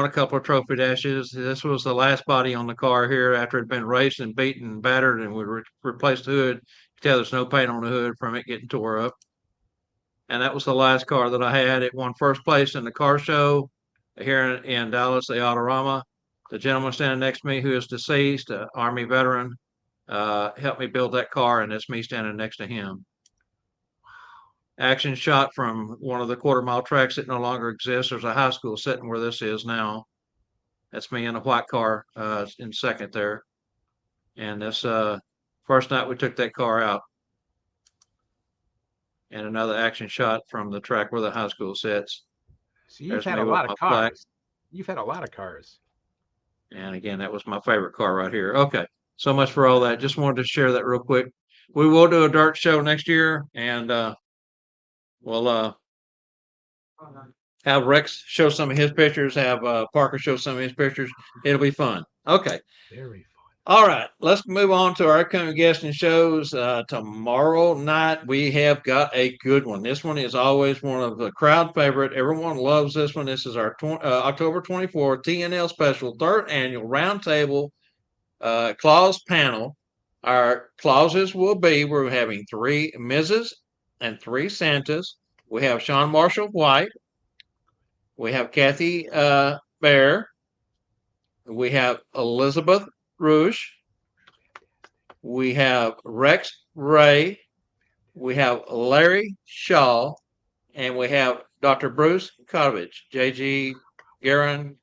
a couple of Trophy Dashes. This was the last body on the car here after it had been raced and beaten and battered, and we replaced the hood. You can tell there's no paint on the hood from it getting tore up. And that was the last car that I had. It won first place in the car show here in Dallas, the Autorama. The gentleman standing next to me, who is deceased, an Army veteran, helped me build that car, and that's me standing next to him. Action shot from one of the quarter-mile tracks that no longer exists. There's a high school sitting where this is now. That's me in a white car in second there. And this first night we took that car out. And another action shot from the track where the high school sits. So you've There's had me a with lot my of cars. plaque. You've had a lot of cars. And again, that was my favorite car right here. Okay, so much for all that. Just wanted to share that real quick. We will do a dirt show next year, and we'll have Rex show some of his pictures, have Parker show some of his pictures. It'll be fun. Okay. Very fun. All right, let's move on to our upcoming guests and shows. Tomorrow night, we have got a good one. This one is always one of the crowd favorite. Everyone loves this one. This is our October 24th TNL special, third annual roundtable clause panel. Our clauses will be, we're having 3 Mrs. and 3 Santas. We have Sean Marshall White. We have Kathy Bear. We have Elizabeth Rouge. We have Rex Ray. We have Larry Shaw. And we have Dr. Bruce Kotovich. J.G. Garin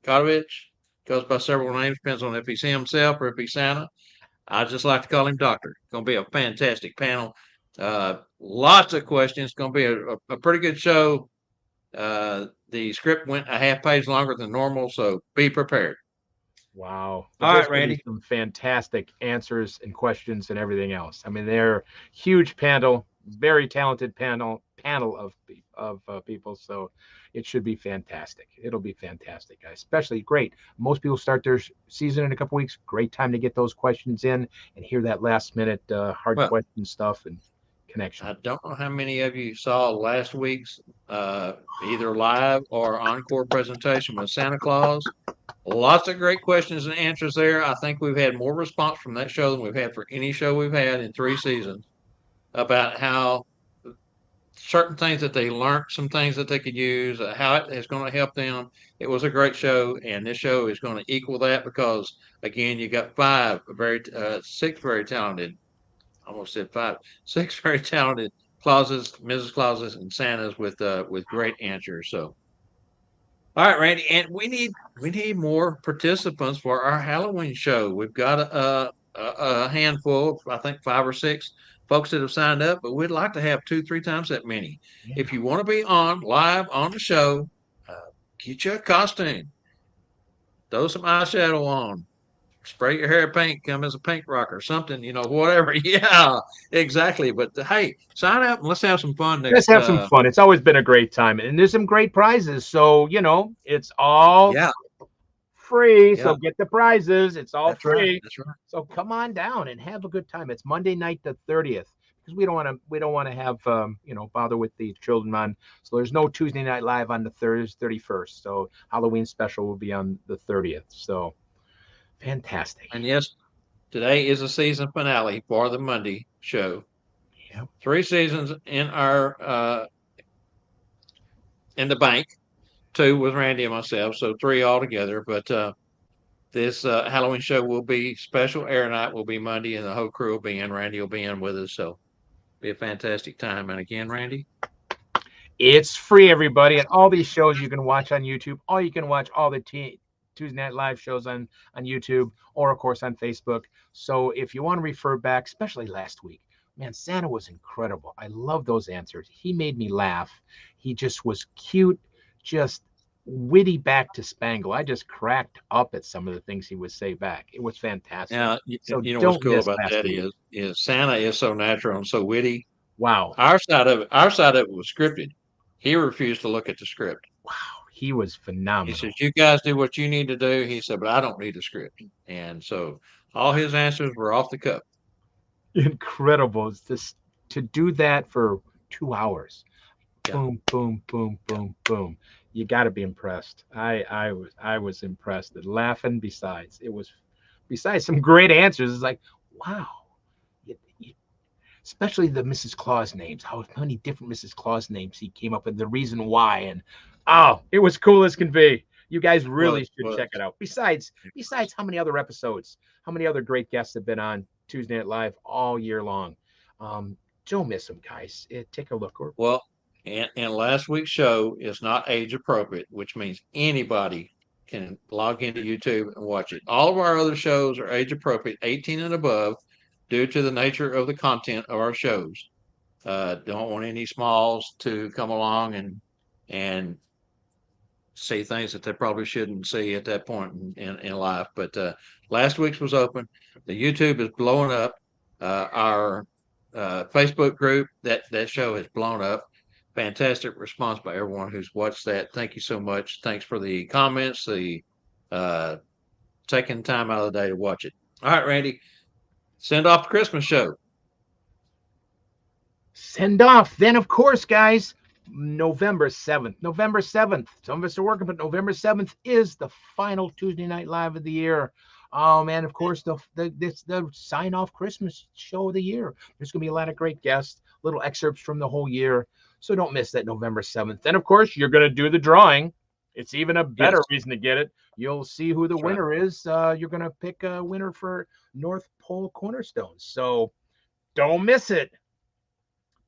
Kotovich. Goes by several names. Depends on if he's himself or if he's Santa. I just like to call him Doctor. It's going to be a fantastic panel. Lots of questions. It's going to be a pretty good show. The script went a half page longer than normal, so be prepared. Wow. All There's right, gonna be Randy. some fantastic answers and questions and everything else. I mean, they're huge panel, very talented panel of people. So it should be fantastic. It'll be fantastic, guys. Especially great. Most people start their season in a couple weeks. Great time to get those questions in and hear that last minute hard Well, question stuff and connection. I don't know how many of you saw last week's either live or encore presentation with Santa Claus. Lots of great questions and answers there. I think we've had more response from that show than we've had for any show we've had in 3 seasons about how certain things that they learned, some things that they could use, how it is going to help them. It was a great show, and this show is going to equal that because, again, you got 6 very talented, almost said 5, 6 very talented Clauses, Mrs. Clauses, and Santas with great answers. So, all right, Randy, and we need more participants for our Halloween show. We've got a handful, I think 5 or 6 folks that have signed up, but we'd like to have 2-3 times that many. Yeah. If you want to be on live on the show, get you a costume, throw some eyeshadow on, spray your hair paint, come as a paint rocker, something, whatever. Yeah, exactly. But hey, sign up and let's have some fun next. Let's have some fun. It's always been a great time, and there's some great prizes. So it's all free. Yeah. So get the prizes. It's all That's free. right. That's right. So come on down and have a good time. It's Monday night the 30th. because we don't want to have bother with the children on. So there's no Tuesday Night Live on the 31st. So Halloween special will be on the 30th. So fantastic. And yes, today is a season finale for the Monday show. Yeah. 3 seasons in the bank, 2 with Randy and myself, so 3 altogether. But this Halloween show will be special. Air night will be Monday, and the whole crew will be in. Randy will be in with us, so be a fantastic time. And again, Randy, It's free, everybody, and all these shows you can watch on YouTube. Or you can watch all the Tuesday Night Live shows on YouTube, or of course on Facebook. So if you want to refer back, especially last week, man, Santa was incredible. I love those answers. He made me laugh. He just was cute, just witty back to Spangle. I just cracked up at some of the things he would say back. It was fantastic. now So you know what's don't cool miss about last that week. is Santa is so natural and so witty. Wow. Our side of it was scripted. He refused to look at the script. Wow. He was He phenomenal. says, "You guys do what you need to do." He said, "But I don't need a script." And so all his answers were off the cuff. Incredible. It's just to do that for 2 hours. Yeah. Boom, boom, boom, boom, boom. You got to be impressed. I was impressed and laughing. Besides some great answers. It's like, wow. Especially the Mrs. Claus names. How many different Mrs. Claus names he came up with, the reason why, and it was cool as can be. You guys really should check it out. Besides how many other episodes, how many other great guests have been on Tuesday Night Live all year long. Don't miss them, guys. Take a look. Well, and last week's show is not age appropriate, which means anybody can log into YouTube and watch it. All of our other shows are age appropriate, 18 and above, due to the nature of the content of our shows. Don't want any smalls to come along and see things that they probably shouldn't see at that point in life. But last week's was open. The YouTube is blowing up. Our Facebook group, that show has blown up. Fantastic response by everyone who's watched that. Thank you so much. Thanks for the comments, the taking time out of the day to watch it. All right, Randy, send off the Christmas show. Send off. Then, of course, guys, November 7th. November 7th. Some of us are working, but November 7th is the final Tuesday Night Live of the year. And of course, the sign-off Christmas show of the year. There's going to be a lot of great guests, little excerpts from the whole year. So don't miss that November 7th. Then, of course, you're going to do the drawing. It's even a better reason to get it. You'll see who the winner is. You're going to pick a winner for North Pole Cornerstones. So don't miss it.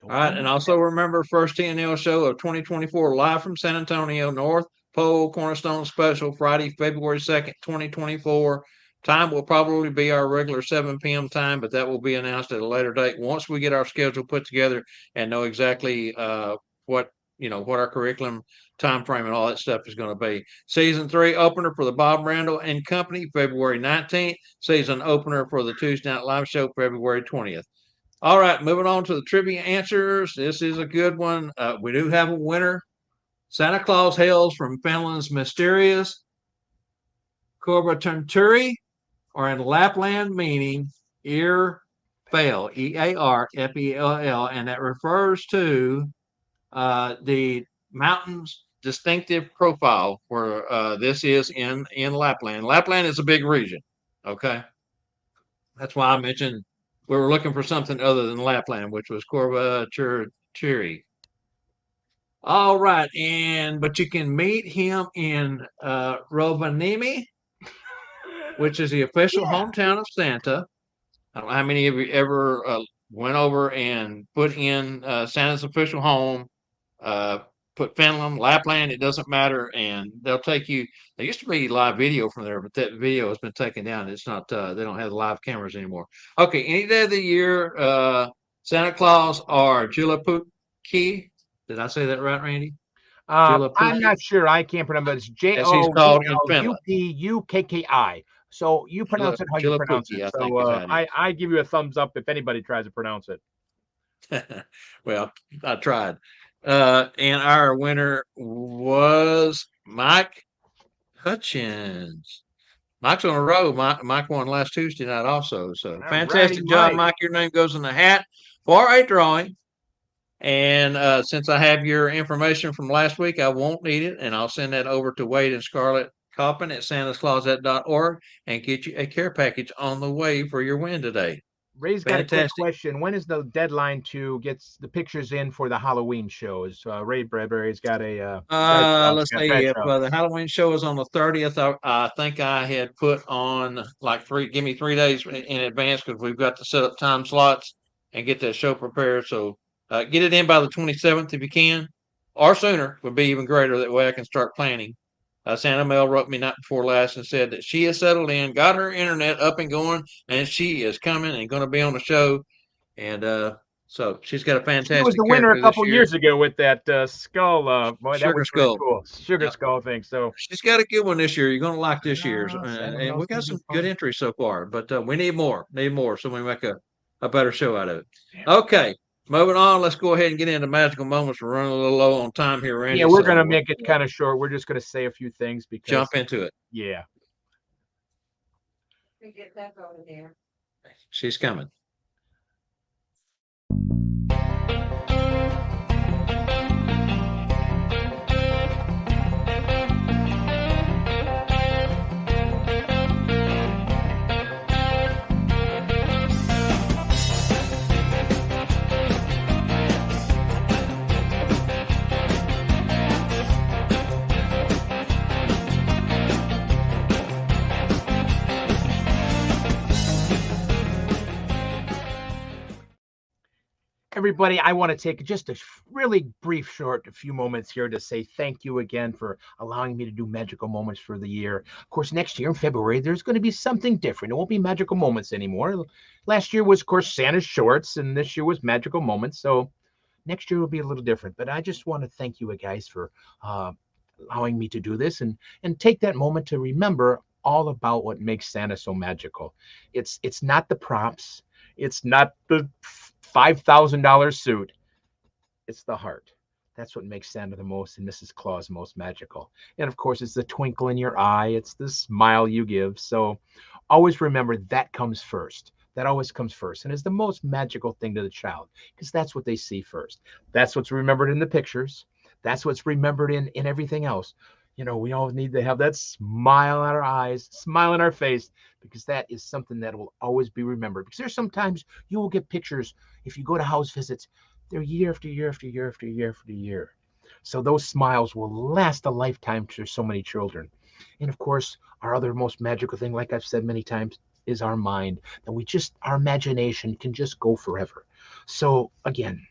All right, and also remember, first TNL show of 2024, live from San Antonio, North Pole Cornerstone Special, Friday, February 2nd, 2024. Time will probably be our regular 7 p.m. time, but that will be announced at a later date once we get our schedule put together and know exactly what our curriculum, time frame, and all that stuff is going to be. Season 3 opener for the Bob Randyl and Company, February 19th. Season opener for the Tuesday Night Live show, February 20th. All right, moving on to the trivia answers. This is a good one. We do have a winner. Santa Claus hails from Finland's mysterious Korvatenturi, or in Lapland meaning ear fail, EARFELL, and that refers to the mountain's distinctive profile where this is in Lapland. Lapland is a big region, okay? That's why I mentioned we were looking for something other than Lapland, which was Korvatenturi. All right, but you can meet him in Rovaniemi, which is the official hometown of Santa. I don't know how many of you ever went over and put in Santa's official home, put Finland, Lapland, it doesn't matter, and they'll take you. There used to be live video from there, but that video has been taken down. It's not, they don't have the live cameras anymore. Okay, any day of the year, Santa Claus or Julapuki. Did I say that right, Randy? I'm not sure. I can't pronounce it. It's JOLUPUKKI. So you pronounce it how you pronounce it. So I give you a thumbs up if anybody tries to pronounce it. Well, I tried. And our winner was Mike Hutchins. Mike's on a roll. Mike won last Tuesday night also. So fantastic job, Mike. Your name goes in the hat for a drawing. And since I have your information from last week, I won't need it, and I'll send that over to Wade and Scarlett Coppin at santascloset.org and get you a care package on the way for your win today. Ray's got a quick Fantastic. question. When is the deadline to get the pictures in for the Halloween shows? Ray Bradbury's got a Let's got see that if show. the Halloween show is on the 30th. I think I had put on like give me 3 days in advance because we've got to set up time slots and get that show prepared. So get it in by the 27th if you can, or sooner would be even greater. That way I can start planning. Santa Mel wrote me night before last and said that she has settled in, got her internet up and going, and she is coming and going to be on the show. And so she's got a She was fantastic the winner a character this couple year. years ago with that skull. Boy, that Sugar was really Skull. cool. Sugar Yep. Skull thing. So She's got a good one this year. You're going to like this year's, Santa and Mel's we got gonna some be good fun. entries so far. But we need more, so we make a better show out of it. Yeah. Okay, moving on. Let's go ahead and get into magical moments. We're running a little low on time here, Randy. Yeah, we're so gonna make it kind of short. We're just gonna say a few things because jump into it. yeah. We get that over there. She's coming. Everybody, I want to take just a really brief, short, a few moments here to say thank you again for allowing me to do magical moments for the year. Of course, next year in February, there's going to be something different. It won't be magical moments anymore. Last year was, of course, Santa's shorts, and this year was magical moments. So next year will be a little different. But I just want to thank you guys for allowing me to do this and take that moment to remember all about what makes Santa so magical. It's not the props. It's not the $5,000 suit. It's the heart. That's what makes Santa the most and Mrs. Claus most magical. And of course, it's the twinkle in your eye. It's the smile you give. So always remember that comes first. That always comes first and is the most magical thing to the child because that's what they see first. That's what's remembered in the pictures. That's what's remembered in everything else. You know, we all need to have that smile on our eyes, smile on our face, because that is something that will always be remembered. Because there's sometimes you will get pictures if you go to house visits, they're year after year after year after year after year. So those smiles will last a lifetime to so many children. And of course, our other most magical thing, like I've said many times, is our mind. That our imagination can just go forever. So again,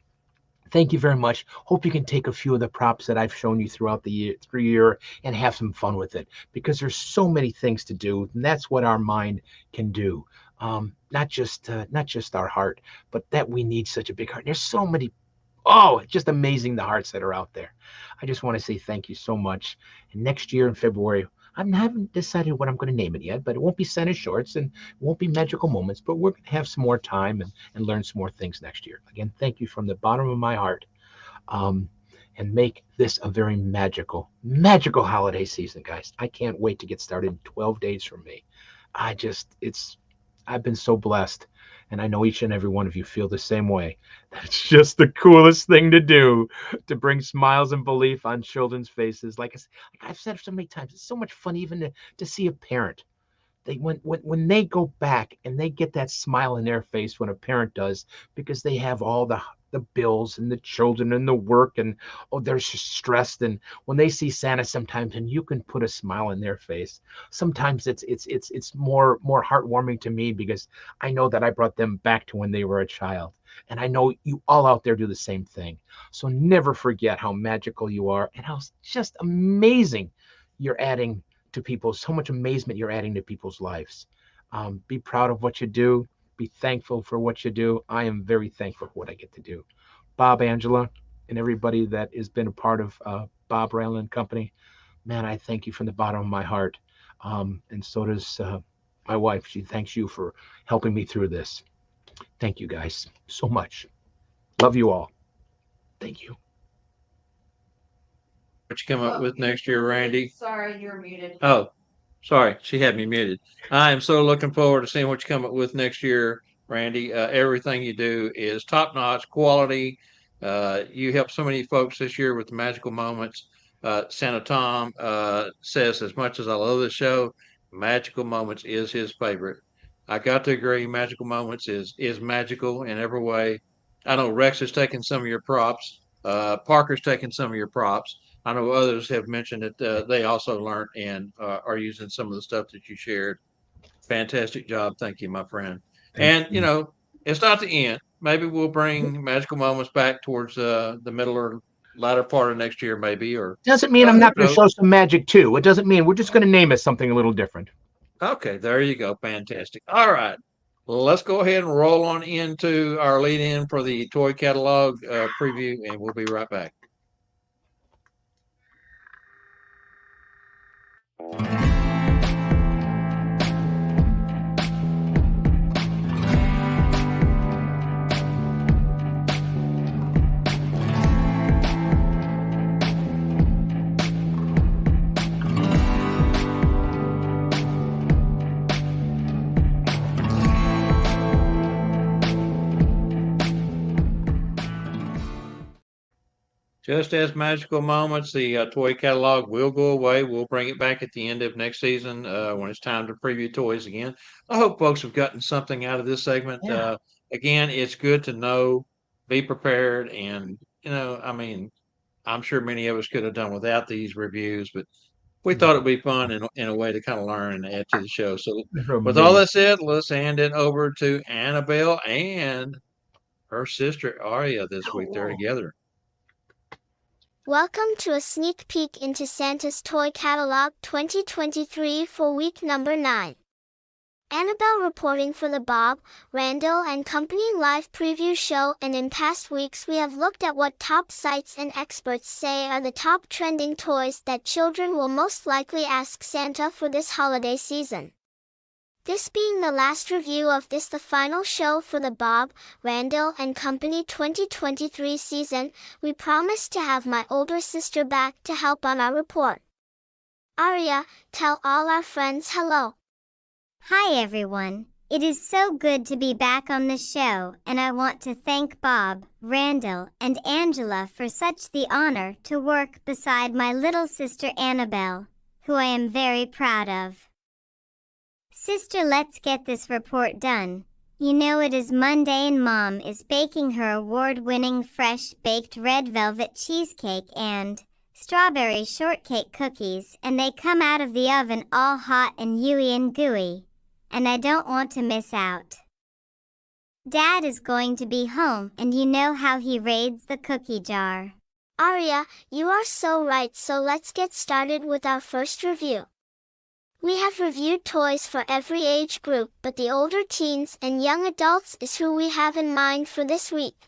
thank you very much. Hope you can take a few of the props that I've shown you throughout the year and have some fun with it because there's so many things to do. And that's what our mind can do. Not just our heart, but that we need such a big heart. There's so many. Oh, it's just amazing the hearts that are out there. I just want to say thank you so much. And next year in February, I haven't decided what I'm going to name it yet, but it won't be Santa Shorts and it won't be Magical Moments, but we're going to have some more time and learn some more things next year. Again, thank you from the bottom of my heart. And make this a very magical holiday season, guys. I can't wait to get started in 12 days from me. I've been so blessed. And I know each and every one of you feel the same way. That's just the coolest thing to do, to bring smiles and belief on children's faces. Like I've said so many times, it's so much fun even to see a parent. When they go back and they get that smile in their face when a parent does, because they have all the bills and the children and the work and they're stressed, and when they see Santa sometimes and you can put a smile in their face, sometimes it's more heartwarming to me because I know that I brought them back to when they were a child, and I know you all out there do the same thing. So never forget how magical you are and how just amazing you're adding to people, so much amazement you're adding to people's lives. Be proud of what you do. Be thankful for what you do. I am very thankful for what I get to do. Bob, Angela, and everybody that has been a part of Bob Randyl and Company, man, I thank you from the bottom of my heart. And so does my wife. She thanks you for helping me through this. Thank you guys so much. Love you all. Thank you. What you come up with next year, Randy? Sorry, you're muted. Oh, sorry. She had me muted. I am so looking forward to seeing what you come up with next year. Randy. Everything you do is top notch quality. You helped so many folks this year with the magical moments. Santa Tom says, as much as I love the show, Magical Moments is his favorite. I got to agree. Magical Moments is magical in every way. I know Rex has taken some of your props. Parker's taken some of your props. I know others have mentioned that they also learned and are using some of the stuff that you shared. Fantastic job. Thank you, my friend. Thank And, you. it's not the end. Maybe we'll bring Magical Moments back towards the middle or latter part of next year, maybe, or Doesn't mean I'm who not going to knows? show some magic too. It doesn't mean we're just going to name it something a little different. Okay, there you go. Fantastic. All right. Well, let's go ahead and roll on into our lead in for the toy catalog preview, and we'll be right back. Just as Magical Moments, the toy catalog will go away. We'll bring it back at the end of next season when it's time to preview toys again. I hope folks have gotten something out of this segment. Yeah. Again, it's good to know, be prepared, and I mean, I'm sure many of us could have done without these reviews, but we thought it'd be fun in a way to kind of learn and add to the show. So, They're with all amazing. that said, let's hand it over to Annabelle and her sister Aria this week. They're together. Welcome to a sneak peek into Santa's Toy Catalog 2023 for week number 9. Annabelle reporting for the Bob, Randyl and Company live preview show, and in past weeks we have looked at what top sites and experts say are the top trending toys that children will most likely ask Santa for this holiday season. This being the last review of this, the final show for the Bob, Randyl and Company 2023 season, we promised to have my older sister back to help on our report. Aria, tell all our friends hello. Hi everyone. It is so good to be back on the show, and I want to thank Bob, Randyl, and Angela for such the honor to work beside my little sister Annabelle, who I am very proud of. Sister, let's get this report done. You know it is Monday and Mom is baking her award-winning fresh-baked red velvet cheesecake and strawberry shortcake cookies, and they come out of the oven all hot and dewy and gooey, and I don't want to miss out. Dad is going to be home, and you know how he raids the cookie jar. Aria, you are so right, so let's get started with our first review. We have reviewed toys for every age group, but the older teens and young adults is who we have in mind for this week.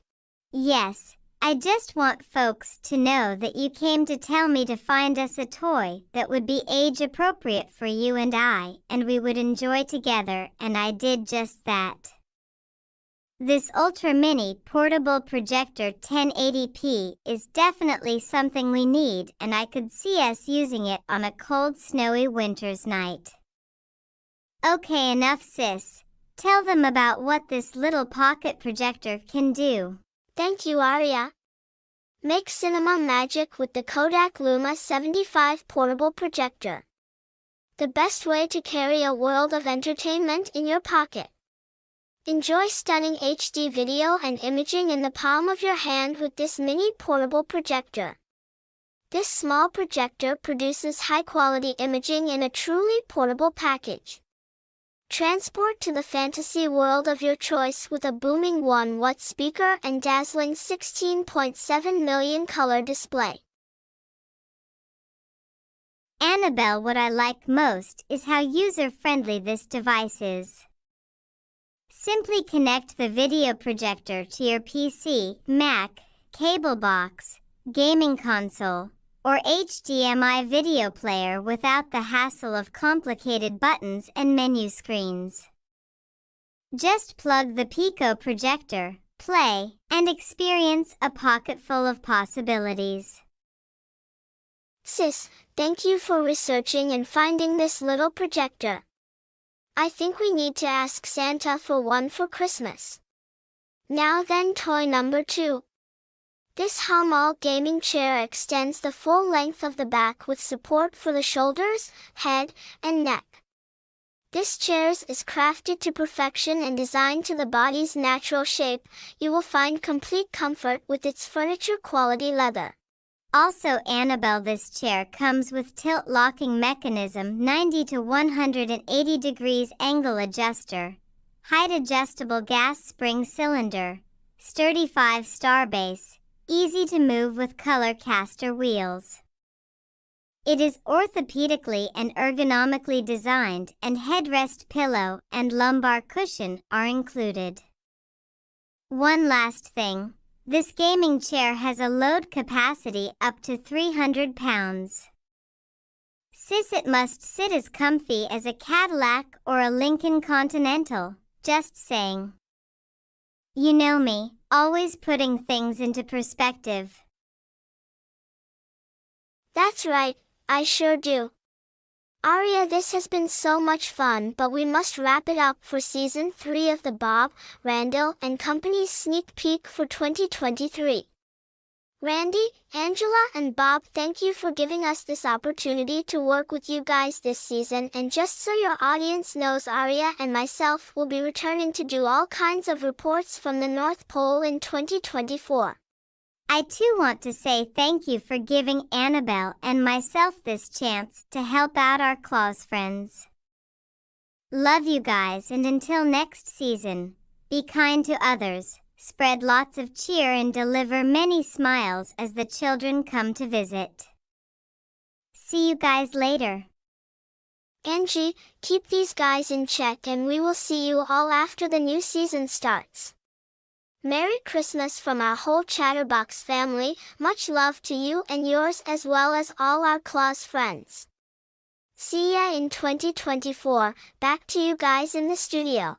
Yes, I just want folks to know that you came to tell me to find us a toy that would be age appropriate for you and I, and we would enjoy together, and I did just that. This Ultra Mini Portable Projector 1080p is definitely something we need, and I could see us using it on a cold, snowy winter's night. Okay, enough sis. Tell them about what this little pocket projector can do. Thank you, Aria. Make cinema magic with the Kodak Luma 75 Portable Projector. The best way to carry a world of entertainment in your pocket. Enjoy stunning HD video and imaging in the palm of your hand with this mini portable projector. This small projector produces high-quality imaging in a truly portable package. Transport to the fantasy world of your choice with a booming 1-watt speaker and dazzling 16.7 million color display. Annabelle, what I like most is how user-friendly this device is. Simply connect the video projector to your PC, Mac, cable box, gaming console, or HDMI video player without the hassle of complicated buttons and menu screens. Just plug the Pico projector, play, and experience a pocket full of possibilities. Sis, thank you for researching and finding this little projector. I think we need to ask Santa for one for Christmas. Now then, toy number 2. This Hamal gaming chair extends the full length of the back with support for the shoulders, head, and neck. This chair is crafted to perfection and designed to the body's natural shape. You will find complete comfort with its furniture-quality leather. Also, Annabelle, this chair comes with tilt locking mechanism, 90 to 180 degrees angle adjuster, height adjustable gas spring cylinder, sturdy 5-star base, easy to move with color caster wheels. It is orthopedically and ergonomically designed, and headrest pillow and lumbar cushion are included. One last thing. This gaming chair has a load capacity up to 300 pounds. Sis, it must sit as comfy as a Cadillac or a Lincoln Continental, just saying. You know me, always putting things into perspective. That's right, I sure do. Aria, this has been so much fun, but we must wrap it up for Season 3 of the Bob, Randyl and Company's sneak peek for 2023. Randy, Angela, and Bob, thank you for giving us this opportunity to work with you guys this season, and just so your audience knows, Aria and myself will be returning to do all kinds of reports from the North Pole in 2024. I too want to say thank you for giving Annabelle and myself this chance to help out our Claus friends. Love you guys, and until next season, be kind to others, spread lots of cheer, and deliver many smiles as the children come to visit. See you guys later. Angie, keep these guys in check, and we will see you all after the new season starts. Merry Christmas from our whole Chatterbox family. Much love to you and yours, as well as all our Claus friends. See ya in 2024. Back to you guys in the studio.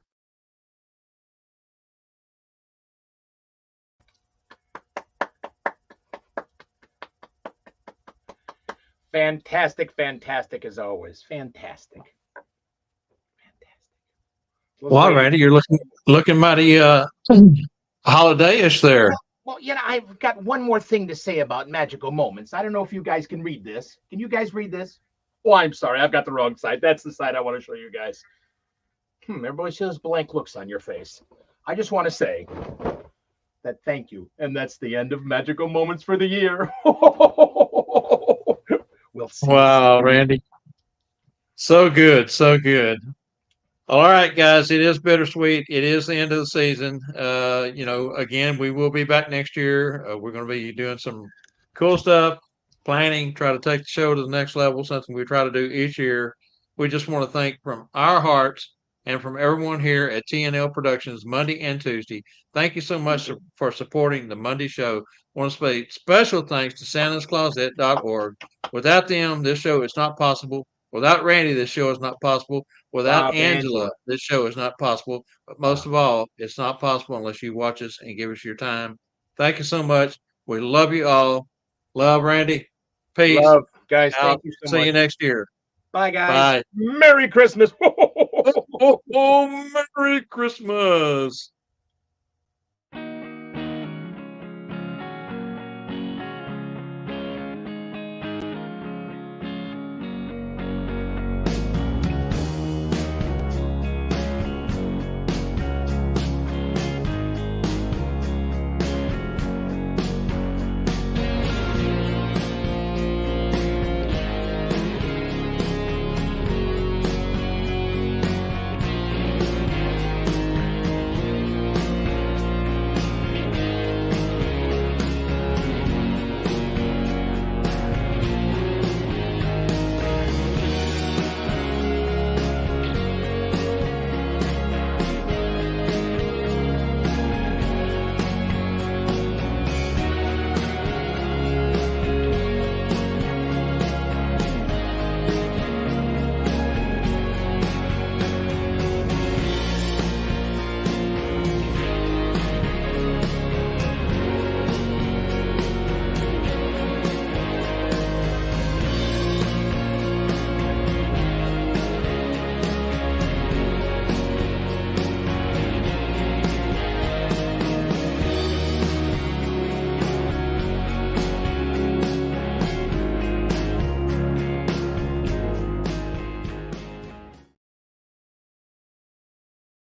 Fantastic, fantastic as always. Fantastic. Well, Randy, you're looking mighty holiday-ish there. Well, I've got one more thing to say about magical moments. I don't know if you guys can read this. Can you guys read this? Oh, I'm sorry. I've got the wrong side. That's the side I want to show you guys. Everybody shows blank looks on your face. I just want to say that thank you. And that's the end of magical moments for the year. We'll see. Wow, Randy. So good. So good. All right, guys, it is bittersweet. It is the end of the season. Again, we will be back next year. We're going to be doing some cool stuff, planning, try to take the show to the next level, something we try to do each year. We just want to thank from our hearts and from everyone here at TNL Productions, Monday and Tuesday. Thank you so much for supporting the Monday show. I want to say special thanks to SantaCloset.org. Without them, this show is not possible. Without Randy, this show is not possible. Without Angela, this show is not possible. But most of all, it's not possible unless you watch us and give us your time. Thank you so much. We love you all. Love, Randy. Peace. Love, guys. Thank you so much. See you next year. Bye, guys. Bye. Merry Christmas. Oh, Merry Christmas.